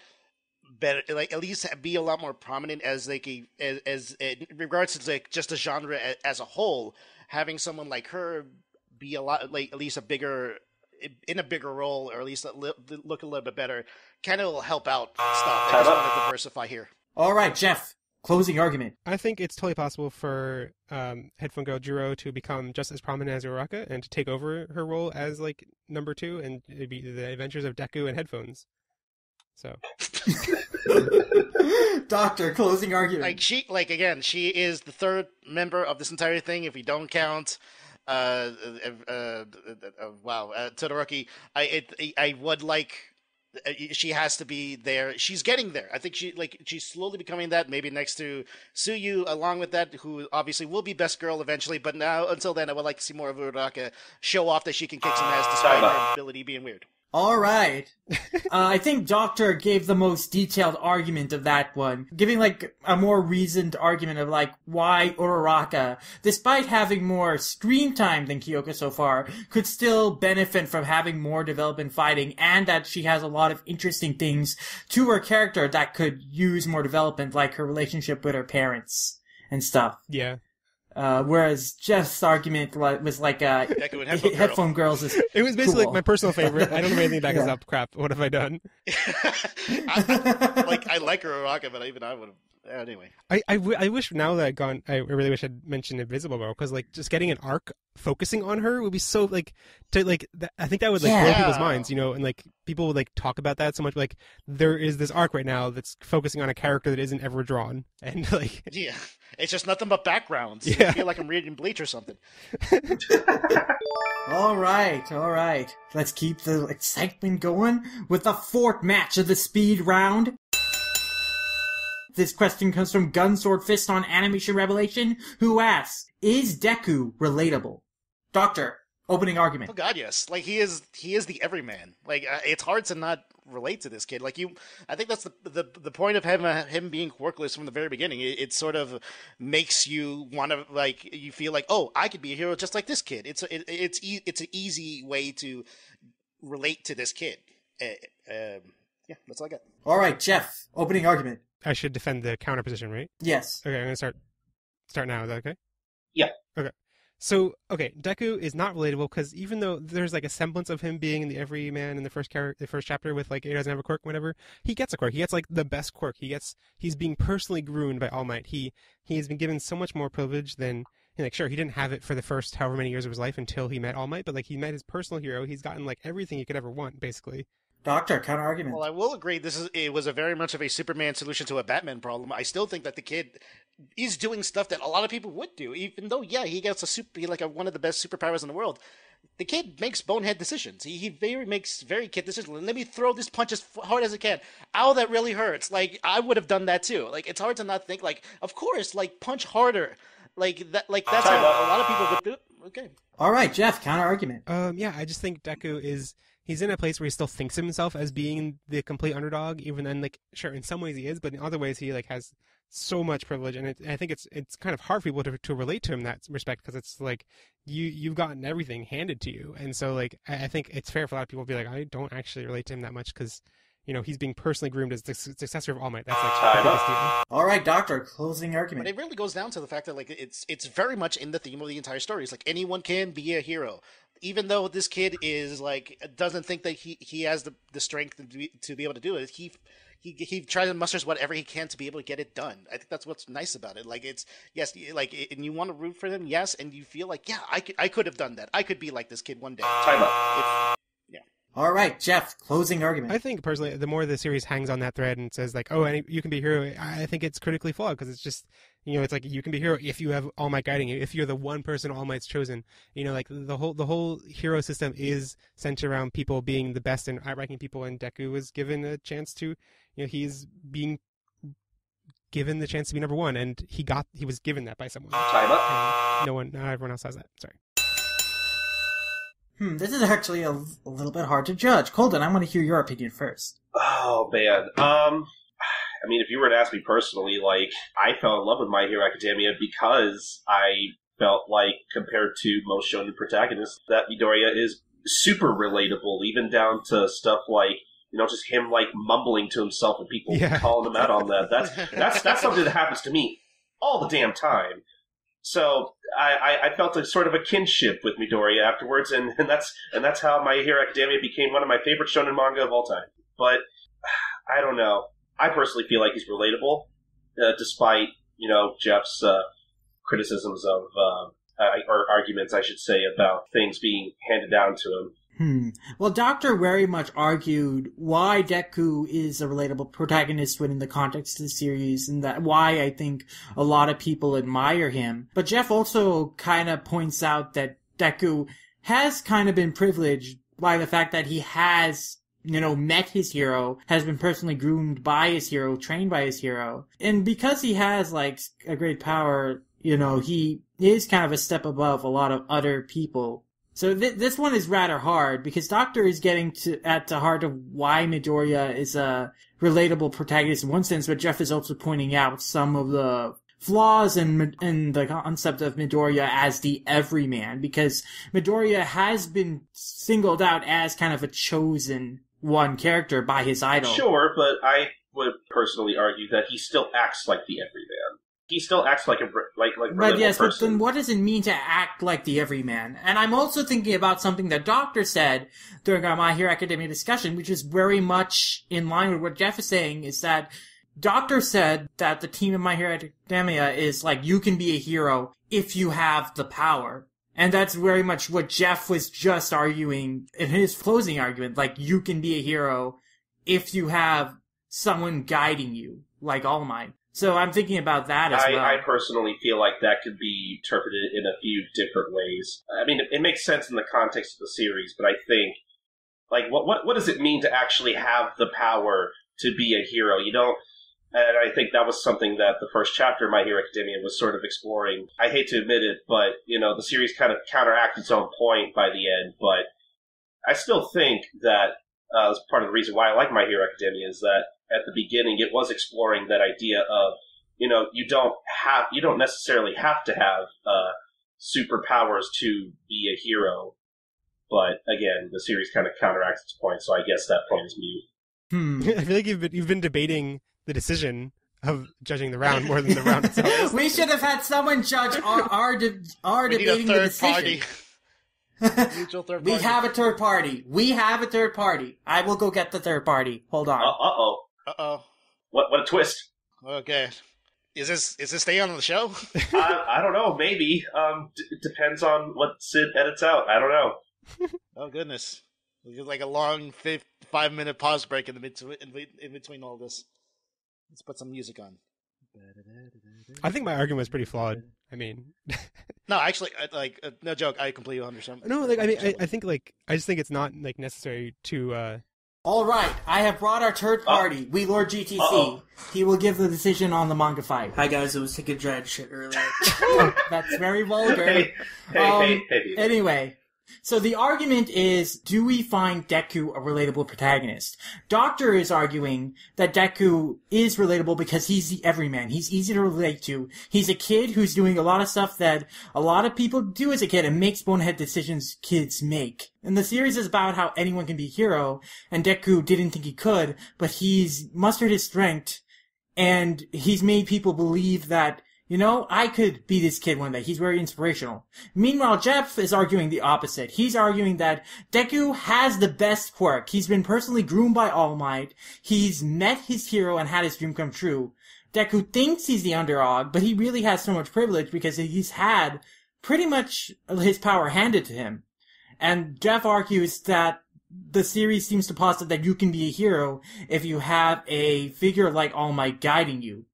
C: better, like at least be a lot more prominent as like as in regards to like just the genre as a whole. Having someone like her be a lot like at least a bigger role, or at least look a little bit better, kind of will help out stuff. I just want to diversify here.
A: All right, Jeff. Closing argument.
B: I think it's totally possible for Headphone Girl Juro to become just as prominent as Uraka and to take over her role as like number 2, and it'd be the adventures of Deku and Headphones. So,
A: Doctor, closing argument.
C: Like she is the third member of this entire thing. If we don't count, Todoroki, I would like. She has to be there. She's getting there. I think she's slowly becoming that. Maybe next to Suyu, along with that, who obviously will be best girl eventually. But now, until then, I would like to see more of Uraka show off that she can kick some ass despite her ability being weird.
A: All right. I think Doctor gave the most detailed argument of that one, giving like a more reasoned argument of like why Uraraka, despite having more screen time than Kyoka so far, could still benefit from having more development fighting, and that she has a lot of interesting things to her character that could use more development, like her relationship with her parents and stuff.
B: Yeah.
A: Whereas Jeff's argument was like Headphone Girls is
B: it was basically
A: cool.
B: Like my personal favorite. I don't know anything back us up. Crap. What have I done?
C: I like Uraraka, but even I would have. Anyway,
B: I wish now that I'd gone. I really wish I'd mentioned Invisible Girl, because like just getting an arc focusing on her would be so like to like. I think that would like blow people's minds, you know, and like people would like talk about that so much. Like there is this arc right now that's focusing on a character that isn't ever drawn, and like
C: yeah, it's just nothing but backgrounds.
B: Yeah.
C: I feel like I'm reading Bleach or something.
A: All right. Let's keep the excitement going with the 4th match of the speed round. This question comes from Gunsword Fist on Animation Revelation, who asks, is Deku relatable? Doctor, opening argument.
C: Oh God, yes. Like he is the everyman. Like it's hard to not relate to this kid. Like I think that's the point of him being quirkless from the very beginning. It sort of makes you want to like you feel like, oh, I could be a hero just like this kid. It's an easy way to relate to this kid. Yeah, that's all I got.
A: All right, Jeff, opening argument.
B: I should defend the counter position, right?
A: Yes.
B: Okay, I'm gonna start now. Is that okay?
D: Yeah.
B: Okay. So, Deku is not relatable because even though there's like a semblance of him being in the everyman in the first chapter with like he doesn't have a quirk, whatever, he gets a quirk. He gets like the best quirk. He's being personally groomed by All Might. He has been given so much more privilege than like sure he didn't have it for the first however many years of his life until he met All Might, but like he met his personal hero. He's gotten like everything he could ever want, basically.
A: Doctor, counter argument.
C: Well, I will agree. It was a very much of a Superman solution to a Batman problem. I still think that the kid is doing stuff that a lot of people would do, even though he gets one of the best superpowers in the world. The kid makes bonehead decisions. He makes very kid decisions. Let me throw this punch as hard as I can. Ow, that really hurts. Like I would have done that too. Like it's hard to not think. Like of course, like punch harder. Like that. Like that's how a lot of people would do it. Okay.
A: All right, Jeff, counter argument.
B: Yeah, I just think Deku is. He's in a place where he still thinks of himself as being the complete underdog, even then, like, sure, in some ways he is, but in other ways he, like, has so much privilege, and I think it's kind of hard for people to relate to him in that respect, because it's, like, you've gotten everything handed to you, and so, like, I think it's fair for a lot of people to be like, I don't actually relate to him that much, because, you know, he's being personally groomed as the successor of All Might. That's, like, the biggest deal.
A: All right, Doctor, closing argument.
C: But it really goes down to the fact that, like, it's very much in the theme of the entire story. It's like, anyone can be a hero. Even though this kid is like doesn't think that he has the strength to be able to do it, he tries and musters whatever he can to be able to get it done. I think that's what's nice about it. Like it's and you want to root for them, yes, and you feel like I could have done that. I could be like this kid one day.
D: Time up.
C: Yeah.
A: All right, Jeff, closing argument.
B: I think personally, the more the series hangs on that thread and says like, oh, you can be a hero, I think it's critically flawed because it's just You know, it's like you can be a hero if you have All Might guiding you, if you're the one person All Might's chosen. You know, like the whole hero system is centered around people being the best and outranking people, and Deku was given a chance to, you know, he's being given the chance to be number one, and he was given that by someone. Not everyone else has that. Sorry.
A: This is actually a little bit hard to judge. Colton, I want to hear your opinion first.
D: Oh, man. I mean, if you were to ask me personally, like, I fell in love with My Hero Academia because I felt like, compared to most shonen protagonists, that Midoriya is super relatable, even down to stuff like, you know, just him, like, mumbling to himself and people calling him out on that. That's something that happens to me all the damn time. So I felt a sort of a kinship with Midoriya afterwards, and that's how My Hero Academia became one of my favorite shonen manga of all time. But I don't know. I personally feel like he's relatable, despite, you know, Jeff's criticisms of, or arguments, I should say, about things being handed down to him.
A: Well, Doctor very much argued why Deku is a relatable protagonist within the context of the series, and that why I think a lot of people admire him. But Jeff also kind of points out that Deku has kind of been privileged by the fact that he has, you know, met his hero, has been personally groomed by his hero, trained by his hero. And because he has, like, a great power, you know, he is kind of a step above a lot of other people. So this one is rather hard, because Doctor is getting at the heart of why Midoriya is a relatable protagonist in one sense, but Jeff is also pointing out some of the flaws in the concept of Midoriya as the everyman, because Midoriya has been singled out as kind of a chosen one character by his idol.
D: Sure, but I would personally argue that he still acts like the everyman. He still acts like a
A: but yes,
D: person.
A: But then what does it mean to act like the everyman? And I'm also thinking about something that Doctor said during our My Hero Academia discussion, which is very much in line with what Jeff is saying, is that Doctor said that the team of My Hero Academia is like, you can be a hero if you have the power. And that's very much what Jeff was just arguing in his closing argument. Like, you can be a hero if you have someone guiding you, like All Might. So I'm thinking about that as well.
D: I personally feel like that could be interpreted in a few different ways. I mean, it makes sense in the context of the series, but I think, like, what does it mean to actually have the power to be a hero? You don't, and I think that was something that the first chapter of My Hero Academia was sort of exploring. I hate to admit it, but, you know, the series kind of counteracted its own point by the end, but I still think that part of the reason why I like My Hero Academia is that at the beginning it was exploring that idea of, you know, you don't necessarily have to have superpowers to be a hero. But again, the series kind of counteracts its point, so I guess that point is mute.
B: I feel like you've been debating the decision of judging the round more than the round itself.
A: We should have had someone judge our debating the decision.
C: Party. Mutual third party.
A: We have a third party. I will go get the third party. Hold on.
C: Uh-oh.
D: What a twist.
C: Okay. Is this staying on the show?
D: I don't know. Maybe. It depends on what Sid edits out. I don't know.
C: Oh, goodness. It's like a long 5-minute pause break in between all this. Let's put some music on.
B: I think my argument was pretty flawed. I mean,
C: no, actually, no joke. I completely understand.
B: No, like, I mean, I think, like, I just think it's not, like, necessary to.
A: All right, I have brought our third party. We Lord GTC. Uh-oh. He will give the decision on the manga fight. Hi guys, it was Ticket Dread shit earlier. That's very vulgar.
D: Hey.
A: Anyway. So the argument is, do we find Deku a relatable protagonist? Doctor is arguing that Deku is relatable because he's the everyman. He's easy to relate to. He's a kid who's doing a lot of stuff that a lot of people do as a kid and makes bonehead decisions kids make. And the series is about how anyone can be a hero, and Deku didn't think he could, but he's mustered his strength, and he's made people believe that, you know, I could be this kid one day. He's very inspirational. Meanwhile, Jeff is arguing the opposite. He's arguing that Deku has the best quirk. He's been personally groomed by All Might. He's met his hero and had his dream come true. Deku thinks he's the underdog, but he really has so much privilege because he's had pretty much his power handed to him. And Jeff argues that the series seems to posit that you can be a hero if you have a figure like All Might guiding you.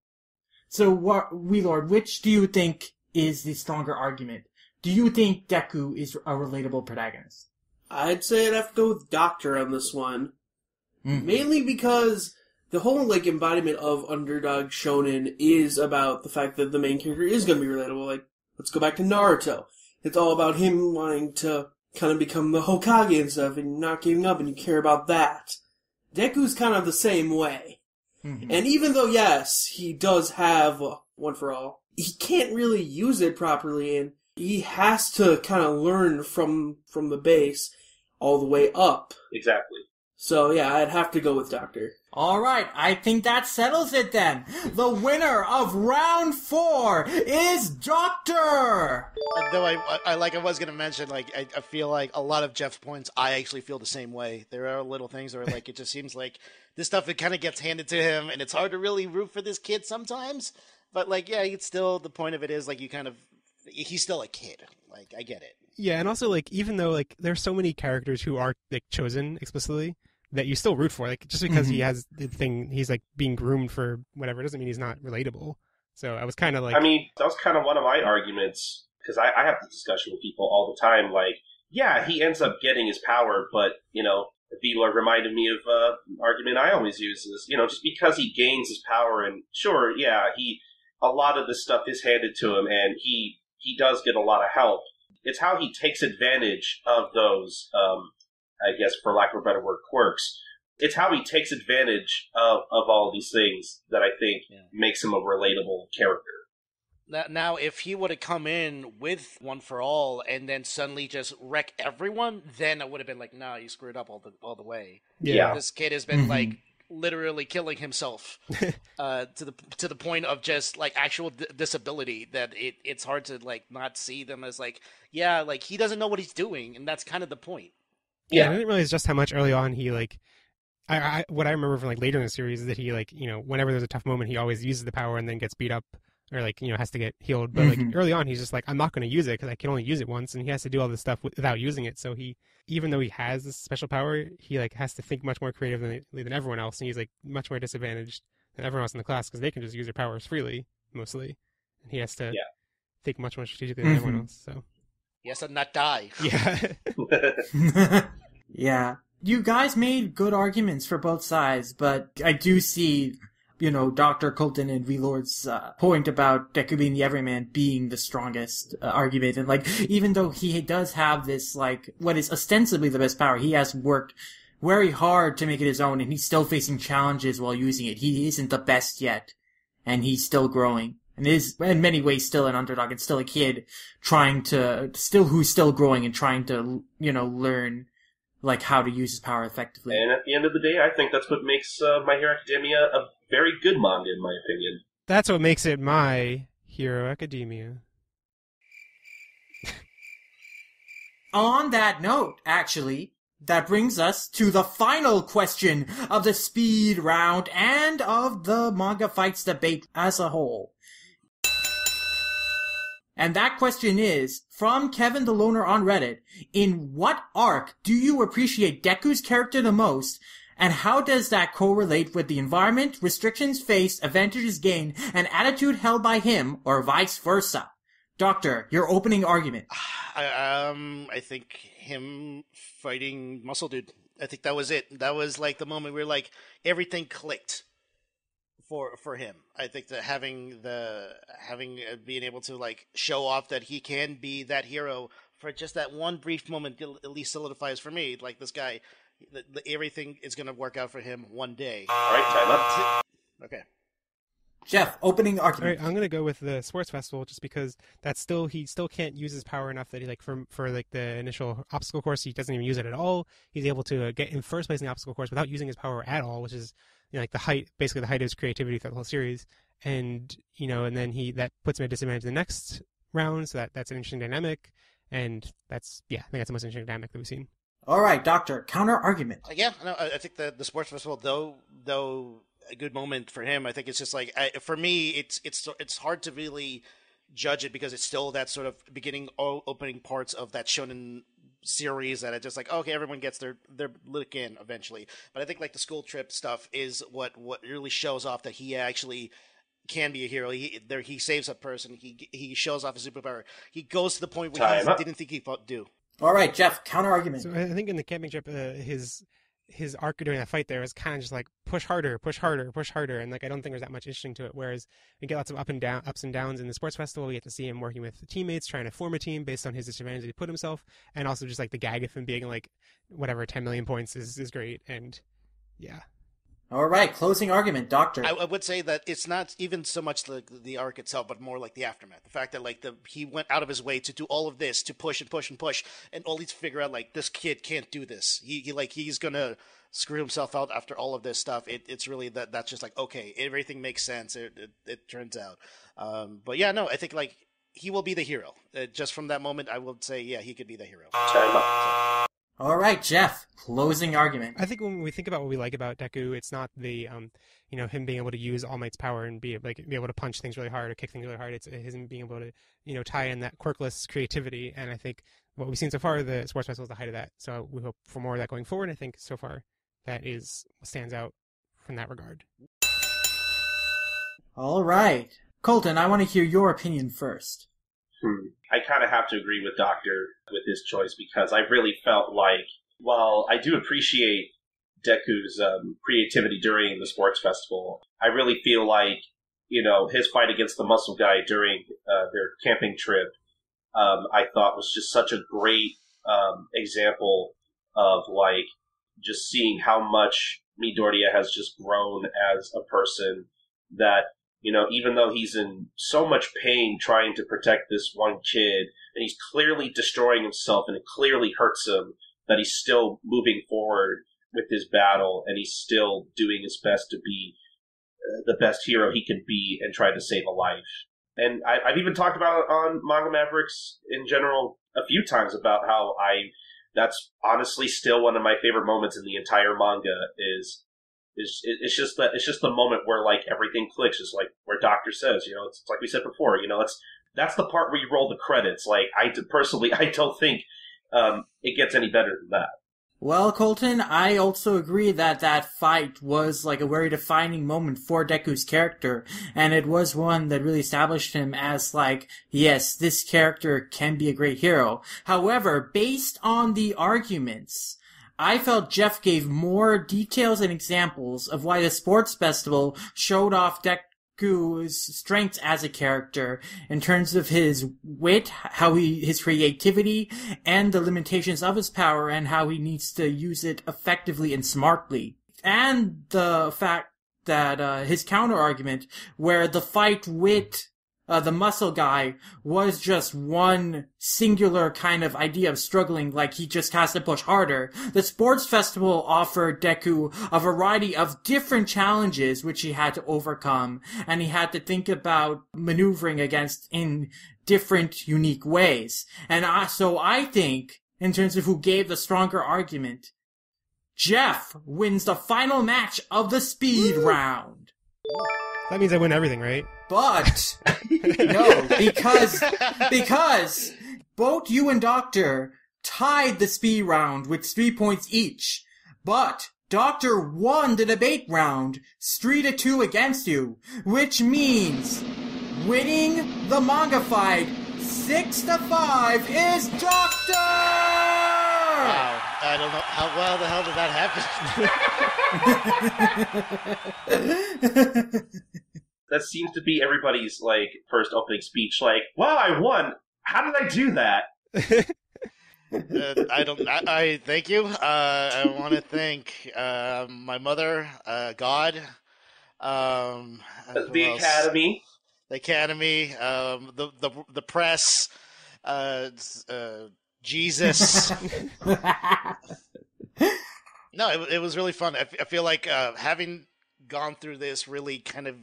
A: So, Wheelord, which do you think is the stronger argument? Do you think Deku is a relatable protagonist?
E: I'd say I'd have to go with Doctor on this one.
A: Mm.
E: Mainly because the whole, like, embodiment of underdog shonen is about the fact that the main character is going to be relatable. Like, let's go back to Naruto. It's all about him wanting to kind of become the Hokage and stuff, and not giving up, and you care about that. Deku's kind of the same way.
A: Mm-hmm.
E: And even though, yes, he does have One for All, he can't really use it properly, and he has to kind of learn from the base all the way up.
D: Exactly.
E: So, yeah, I'd have to go with Doctor.
A: All right, I think that settles it then. The winner of round 4 is Doctor!
C: Though I was going to mention, like, I feel like a lot of Jeff's points, I actually feel the same way. There are little things where, like, it just seems like this stuff, it kind of gets handed to him, and it's hard to really root for this kid sometimes. But, like, yeah, it's still, the point of it is, like, he's still a kid. Like, I get it.
B: Yeah, and also, like, even though, like, there's so many characters who are, like, chosen explicitly, that you still root for, like, just because he has the thing, he's, like, being groomed for whatever, doesn't mean he's not relatable. So I was kind of like...
D: I mean, that was kind of one of my arguments, because I have this discussion with people all the time, like, yeah, he ends up getting his power, but, you know, Vila reminded me of an argument I always use is, you know, just because he gains his power, and sure, yeah, a lot of this stuff is handed to him, and he does get a lot of help. It's how he takes advantage of those, I guess, for lack of a better word, quirks. It's how he takes advantage of all these things that I think makes him a relatable character.
C: Now, if he would have come in with One for All and then suddenly just wreck everyone, then I would have been like, nah, you screwed up all the way.
D: Yeah.
C: This kid has been, like, literally killing himself to the point of just, like, actual disability that it's hard to, like, not see them as, like, yeah, like, he doesn't know what he's doing, and that's kind of the point.
B: Yeah, I didn't realize just how much early on he, like, what I remember from, like, later in the series is that he, like, you know, whenever there's a tough moment, he always uses the power and then gets beat up or, like, you know, has to get healed. But, like, early on, he's just like, I'm not going to use it because I can only use it once, and he has to do all this stuff without using it. So he, even though he has this special power, he, like, has to think much more creatively than everyone else, and he's, like, much more disadvantaged than everyone else in the class because they can just use their powers freely, mostly. And he has to think much more strategically than everyone else, so...
C: He has to not die.
B: Yeah.
A: Yeah. You guys made good arguments for both sides, but I do see, you know, Dr. Colton and Wheelord's point about Deku being the everyman being the strongest argument. And, like, even though he does have this, like, what is ostensibly the best power, he has worked very hard to make it his own, and he's still facing challenges while using it. He isn't the best yet, and he's still growing. And is, in many ways, still an underdog and still a kid who's still growing and trying to, you know, learn, like, how to use his power effectively.
D: And at the end of the day, I think that's what makes My Hero Academia a very good manga, in my opinion.
B: That's what makes it My Hero Academia.
A: On that note, actually, that brings us to the final question of the speed round and of the Manga Fights debate as a whole. And that question is, from Kevin the Loner on Reddit, in what arc do you appreciate Deku's character the most, and how does that correlate with the environment, restrictions faced, advantages gained, and attitude held by him, or vice versa? Doctor, your opening argument.
C: I think him fighting Muscle Dude. I think that was it. That was, like, the moment where, like, everything clicked. For him, I think that being able to, like, show off that he can be that hero for just that one brief moment at least solidifies for me, like, this guy, everything is going to work out for him one day.
D: All right, time up.
C: Okay.
A: Jeff, opening argument.
B: All right, I'm gonna go with the sports festival just because he still can't use his power enough that he, like, for like the initial obstacle course, he doesn't even use it at all. He's able to get in first place in the obstacle course without using his power at all, which is, you know, like, basically the height of his creativity throughout the whole series. And, you know, and then that puts him at a disadvantage in the next round, so that's an interesting dynamic. And I think that's the most interesting dynamic that we've seen.
A: All right, Doctor, counter argument.
C: Yeah, no, I think the sports festival, though a good moment for him, I think it's just like, for me, it's hard to really judge it because it's still that sort of beginning opening parts of that shonen series that it's just like, okay, everyone gets their lick in eventually. But I think, like, the school trip stuff is what really shows off that he actually can be a hero. He saves a person. He shows off his superpower. He goes to the point where he didn't think he thought do.
A: All right, Jeff, counter argument.
B: So I think in the camping trip, his arc during that fight there was kind of just like push harder, and like I don't think there's that much interesting to it. Whereas we get lots of ups and downs in the sports festival. We get to see him working with teammates, trying to form a team based on his disadvantage that he put himself, and also just like the gag of him being like whatever 10 million points is great. And yeah.
A: All right, closing argument, Doctor.
C: I would say that it's not even so much the arc itself, but more like the aftermath. The fact that like he went out of his way to do all of this, to push and push and push, and only to figure out like this kid can't do this. He's gonna screw himself out after all of this stuff. It's really that's just like, okay, everything makes sense. It turns out. But yeah, no, I think like he will be the hero. Just from that moment, I would say, yeah, he could be the hero.
A: All right, Jeff, closing argument.
B: I think when we think about what we like about Deku, it's not the, him being able to use All Might's power and be able to punch things really hard or kick things really hard. It's him being able to, tie in that quirkless creativity. And I think what we've seen so far, the Sports Festival is the height of that. So we hope for more of that going forward. I think so far that is what stands out from that regard.
A: All right. Colton, I want to hear your opinion first.
D: I kind of have to agree with Doctor with his choice because I really felt like, while I do appreciate Deku's creativity during the sports festival, I really feel like, his fight against the muscle guy during their camping trip, I thought was just such a great example of like just seeing how much Midoriya has just grown as a person that, even though he's in so much pain trying to protect this one kid, and he's clearly destroying himself, and it clearly hurts him, that he's still moving forward with his battle, and he's still doing his best to be the best hero he can be and try to save a life. And I've even talked about it on Manga Mavericks in general a few times about how that's honestly still one of my favorite moments in the entire manga is it's just the moment where like everything clicks. It's like where Doctor says, it's like we said before, that's the part where you roll the credits. Like I don't think it gets any better than that.
A: Well, Colton, I also agree that fight was like a very defining moment for Deku's character, and it was one that really established him as like, yes, this character can be a great hero. However, based on the arguments, I felt Jeff gave more details and examples of why the sports festival showed off Deku's strengths as a character in terms of his wit, his creativity, and the limitations of his power and how he needs to use it effectively and smartly. And the fact that his counter argument, where the fight with the muscle guy was just one singular kind of idea of struggling, like he just has to push harder. The sports festival offered Deku a variety of different challenges which he had to overcome, and he had to think about maneuvering against in different, unique ways. And so I think, in terms of who gave the stronger argument, Jeff wins the final match of the speed round.
B: That means I win everything, right?
A: But, no, because both you and Doctor tied the speed round with 3 points each. But Doctor won the debate round 3-2 against you, which means winning the manga fight 6-5 is Doctor!
C: Wow, I don't know how well the hell did that happen.
D: That seems to be everybody's like first opening speech. Like, wow, I won. How did I do that?
C: I thank you. I want to thank my mother, God,
D: the Academy,
C: the press, Jesus. No, it was really fun. I feel like having gone through this really kind of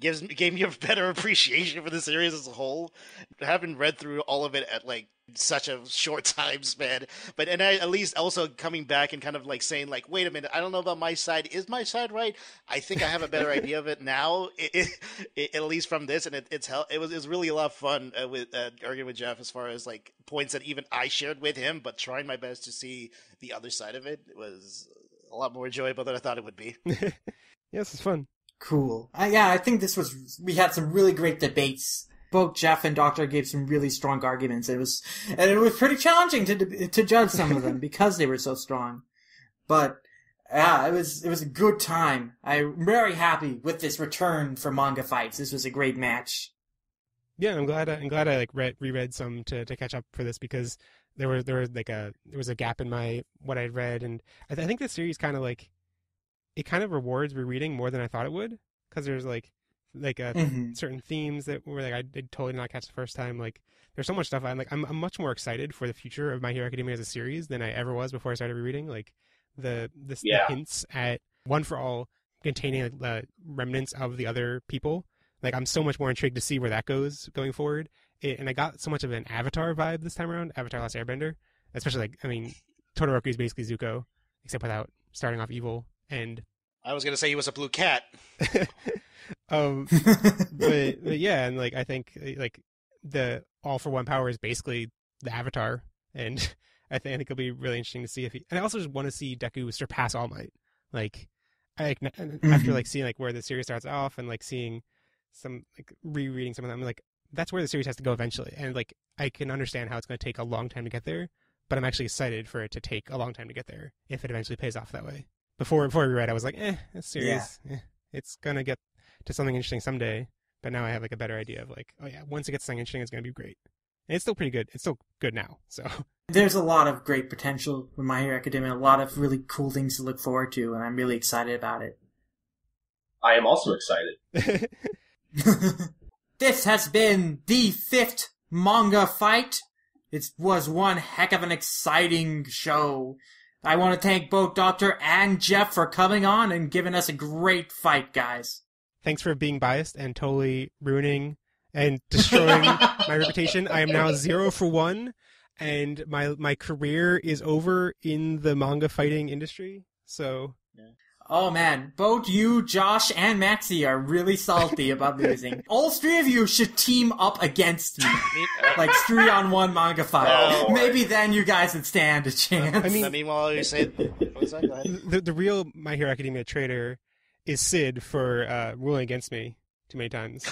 C: gave me a better appreciation for the series as a whole. Having read through all of it at like such a short time span, and I at least also coming back and kind of like saying like, wait a minute, I don't know about my side. Is my side right? I think I have a better idea of it now, at least from this, and it was really a lot of fun with arguing with Jeff as far as like points that even I shared with him, but trying my best to see the other side of it was a lot more enjoyable than I thought it would be.
B: Yes, it's fun.
A: cool. Yeah, I think we had some really great debates. Both Jeff and Doctor gave some really strong arguments. It was pretty challenging to judge some of them because they were so strong. But yeah, it was a good time. I'm very happy with this return for Manga Fights. This was a great match.
B: Yeah, I'm glad I like reread some to catch up for this, because there was a gap in what I'd read, and I think this series kind of like it kind of rewards rereading more than I thought it would, because there's certain themes that were like I did totally not catch the first time. Like there's so much stuff I'm much more excited for the future of My Hero Academia as a series than I ever was before I started rereading. Like the hints at One for All containing remnants of the other people. Like, I'm so much more intrigued to see where that goes going forward. And I got so much of an Avatar vibe this time around, Avatar Last Airbender. Especially, Todoroki is basically Zuko, except without starting off evil. And
C: I was going to say he was a blue cat.
B: but yeah, and, I think, the All for One power is basically the Avatar. And I think it'll be really interesting to see and I also just want to see Deku surpass All Might. After, seeing, where the series starts off and, seeing some rereading some of them, that's where the series has to go eventually, and I can understand how it's going to take a long time to get there, but I'm actually excited for it to take a long time to get there if it eventually pays off that way. Before I reread, I was like, this series, it's going to get to something interesting someday, but now I have a better idea of once it gets something interesting, it's going to be great. And it's still pretty good. It's still good now, so.
A: There's a lot of great potential with My Hero Academia, a lot of really cool things to look forward to, and I'm really excited about it.
D: I am also excited.
A: This has been the 5th Manga Fight. It was one heck of an exciting show. I want to thank both Doctor and Jeff for coming on and giving us a great fight, guys.
B: Thanks for being biased and totally ruining and destroying my reputation. I am now 0 for 1, and my career is over in the manga fighting industry. So... yeah.
A: Oh man, both you, Josh, and Maxie are really salty about losing. All 3 of you should team up against me. 3-on-1 manga fight.
C: Oh,
A: maybe then you guys would stand a chance.
C: Meanwhile, you say... What's that? Go ahead.
B: The real My Hero Academia traitor is Sid for ruling against me too many times.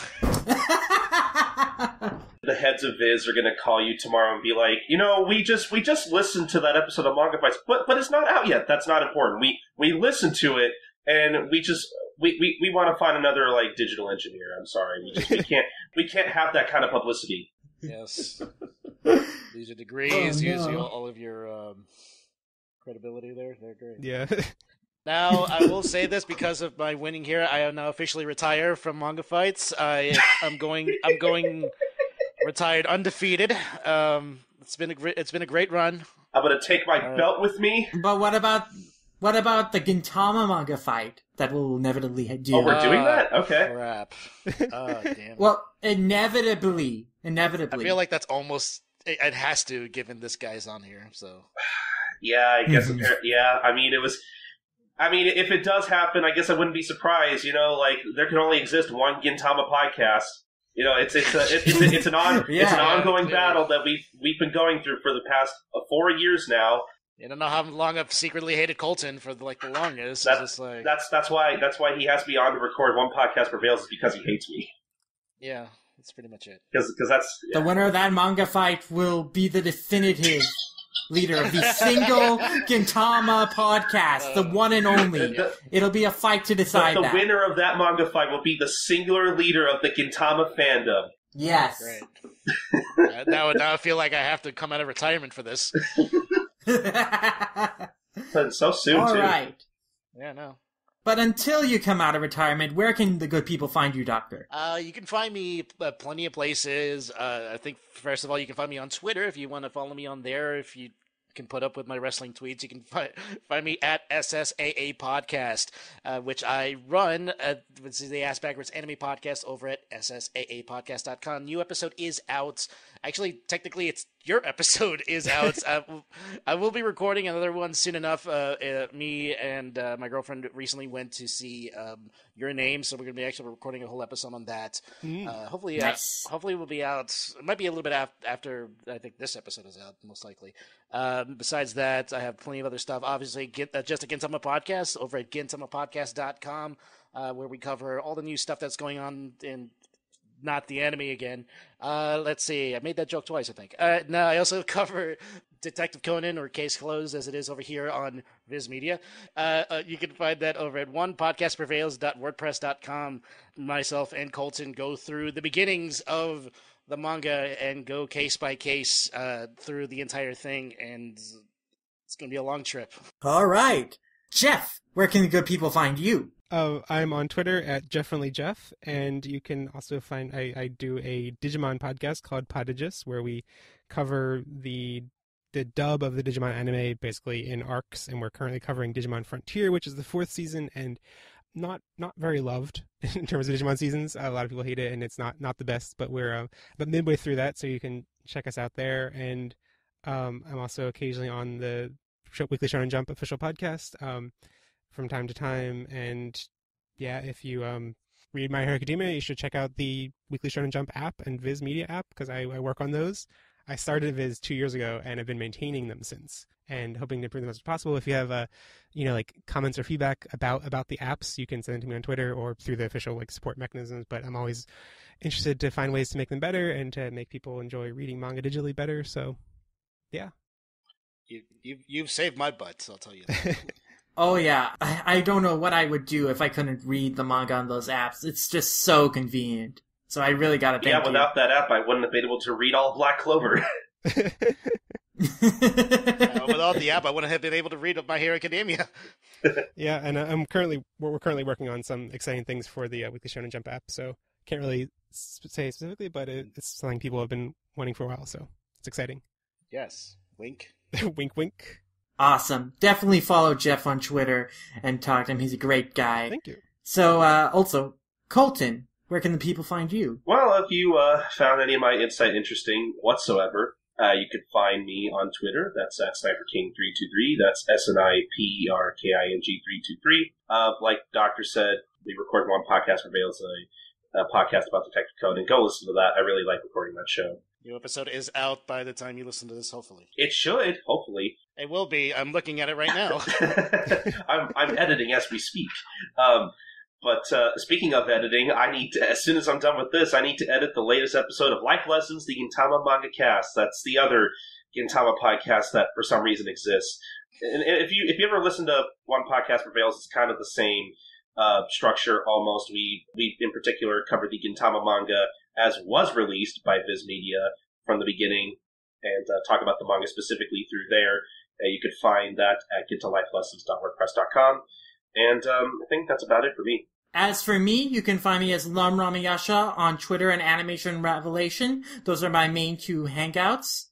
D: The heads of Viz are going to call you tomorrow and be like, we just listened to that episode of Manga Fights, but it's not out yet. That's not important. We listened to it, and we want to find another digital engineer. I'm sorry, we can't have that kind of publicity.
C: Yes, use your degrees, use all of your credibility there. They're great.
B: Yeah.
C: Now, I will say this, because of my winning here, I am now officially retired from Manga Fights. I'm going retired undefeated. It's been a great run.
D: I'm gonna take my belt with me.
A: But what about the Gintama Manga Fight that we'll inevitably do?
D: Oh, we're doing that? Okay.
C: Crap. Damn.
A: Well, inevitably. I
C: feel like that's almost... It has to, given this guy's on here, so...
D: Yeah, I guess... yeah, if it does happen, I guess I wouldn't be surprised. There can only exist one Gintama podcast. It's an ongoing battle that we've been going through for the past 4 years now.
C: I don't know how long I've secretly hated Colton for the longest.
D: That's why he has to be on to record One Podcast Prevails, is because he hates me.
C: Yeah, that's pretty much it.
D: Because that's
A: the winner of that manga fight will be the definitive leader of the single Gintama podcast, the one and only. It'll be a fight to decide
D: the winner of that manga fight will be the singular leader of the Gintama fandom.
A: Yes.
C: Great. Now I feel like I have to come out of retirement for this.
D: But so soon,
A: All
D: too.
A: All right.
C: Yeah, no.
A: But until you come out of retirement, where can the good people find you, Doctor?
C: You can find me plenty of places. I think, first of all, you can find me on Twitter if you want to follow me on there. If you can put up with my wrestling tweets, you can find me at SSAA Podcast, which I run. This is the Ass Backwards Anime Podcast over at SSAApodcast.com. New episode is out. Actually, technically, it's your episode is out. I will be recording another one soon enough. Me and my girlfriend recently went to see Your Name, so we're going to be actually recording a whole episode on that. Hopefully,
A: Nice.
C: hopefully we'll be out. It might be a little bit after I think this episode is out, most likely. Besides that, I have plenty of other stuff. Obviously, Just a Gintama Podcast over at gintamapodcast.com, where we cover all the new stuff that's going on in not the anime again. Let's see. I made that joke twice, I think. No, I also cover Detective Conan, or Case Closed, as it is over here on Viz Media. You can find that over at onepodcastprevails.wordpress.com. Myself and Colton go through the beginnings of the manga and go case by case through the entire thing, and it's going to be a long trip.
A: All right. Jeff, where can the good people find you?
B: I'm on Twitter at JeffFriendlyJeff, and you can also find I do a Digimon podcast called Podigus, where we cover the dub of the Digimon anime basically in arcs, and we're currently covering Digimon Frontier, which is the 4th season, and not very loved in terms of Digimon seasons. A lot of people hate it, and it's not the best, but we're but midway through that, so you can check us out there. And I'm also occasionally on the Weekly Shonen Jump official podcast from time to time. And yeah, if you read My Hero Academia, you should check out the Weekly Shonen Jump app and Viz Media app, because I work on those. I started Viz 2 years ago and have been maintaining them since, and hoping to improve them as possible. If you have like comments or feedback about the apps, you can send it to me on Twitter or through the official support mechanisms. But I'm always interested to find ways to make them better and to make people enjoy reading manga digitally better. So yeah,
C: you've saved my butt, so I'll tell you that.
A: Oh yeah, I don't know what I would do if I couldn't read the manga on those apps. It's just so convenient. So I really gotta thank you.
D: Yeah, without that app, I wouldn't have been able to read all of Black Clover.
C: Without the app, I wouldn't have been able to read My Hero Academia.
B: Yeah, and we're currently working on some exciting things for the Weekly Shonen Jump app. So can't really say specifically, but it's something people have been wanting for a while. So it's exciting.
C: Yes, wink.
B: Wink, wink.
A: Awesome. Definitely follow Jeff on Twitter and talk to him. He's a great guy.
B: Thank you.
A: So, also, Colton, where can the people find you?
D: Well, if you found any of my insight interesting whatsoever, you could find me on Twitter. That's at SniperKing323. That's SNIPERKING323. Like Doctor said, we record One Podcast Prevails, a podcast about Detective Conan. Go listen to that. I really like recording that show.
C: New episode is out by the time you listen to this, hopefully.
D: It should, hopefully.
C: It will be. I'm looking at it right now.
D: I'm editing as we speak. But speaking of editing, I need to, as soon as I'm done with this, I need to edit the latest episode of Life Lessons, the Gintama Manga Cast. That's the other Gintama podcast that for some reason exists. And if you ever listen to One Podcast Prevails, it's kind of the same structure almost. We in particular cover the Gintama manga as was released by Viz Media from the beginning, and talk about the manga specifically through there. You could find that at gettolifelessons.wordpress.com. And I think that's about it for me.
A: As for me, you can find me as Lum Ramayasha on Twitter and Animation Revelation. Those are my main two hangouts.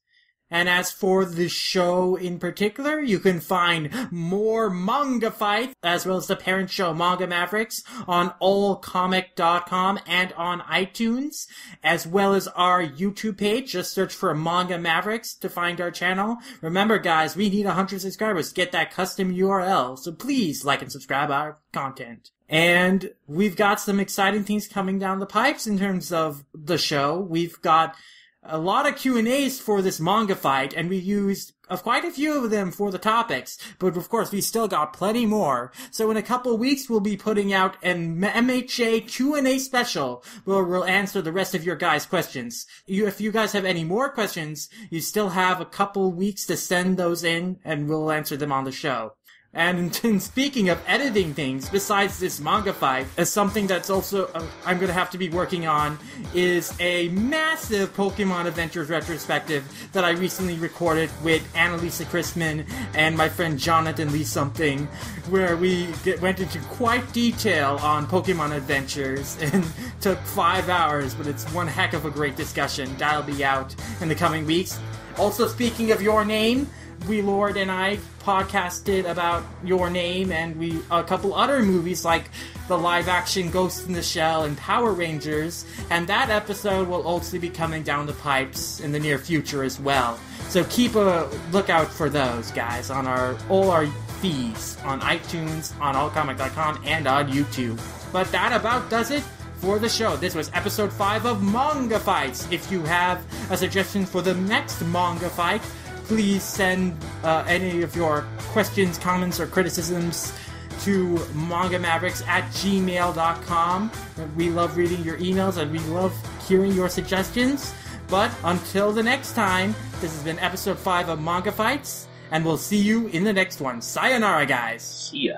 A: And as for the show in particular, you can find more Manga Fights, as well as the parent show Manga Mavericks, on allcomic.com and on iTunes, as well as our YouTube page. Just search for Manga Mavericks to find our channel. Remember, guys, we need 100 subscribers to get that custom URL, so please like and subscribe our content. And we've got some exciting things coming down the pipes in terms of the show. We've got a lot of Q&As for this manga fight, and we used quite a few of them for the topics, but of course we still got plenty more. So in a couple of weeks we'll be putting out an MHA Q&A special where we'll answer the rest of your guys' questions. If you guys have any more questions, you still have a couple weeks to send those in, and we'll answer them on the show. And speaking of editing things, besides this manga fight, as something that's also I'm going to have to be working on is a massive Pokemon Adventures retrospective that I recently recorded with Annalisa Christman and my friend Jonathan Lee Something, where we went into quite detail on Pokemon Adventures and took 5 hours, but it's one heck of a great discussion. That'll be out in the coming weeks. Also, speaking of Your Name, We Lord and I podcasted about Your Name and a couple other movies like the live-action Ghost in the Shell and Power Rangers, and that episode will also be coming down the pipes in the near future as well. So keep a lookout for those, guys, on all our feeds, on iTunes, on allcomic.com, and on YouTube. But that about does it for the show. This was episode 5 of Manga Fights. If you have a suggestion for the next manga fight, please send any of your questions, comments, or criticisms to mangamavericks@gmail.com. We love reading your emails and we love hearing your suggestions. But until the next time, this has been episode 5 of Manga Fights, and we'll see you in the next one. Sayonara, guys.
D: See ya.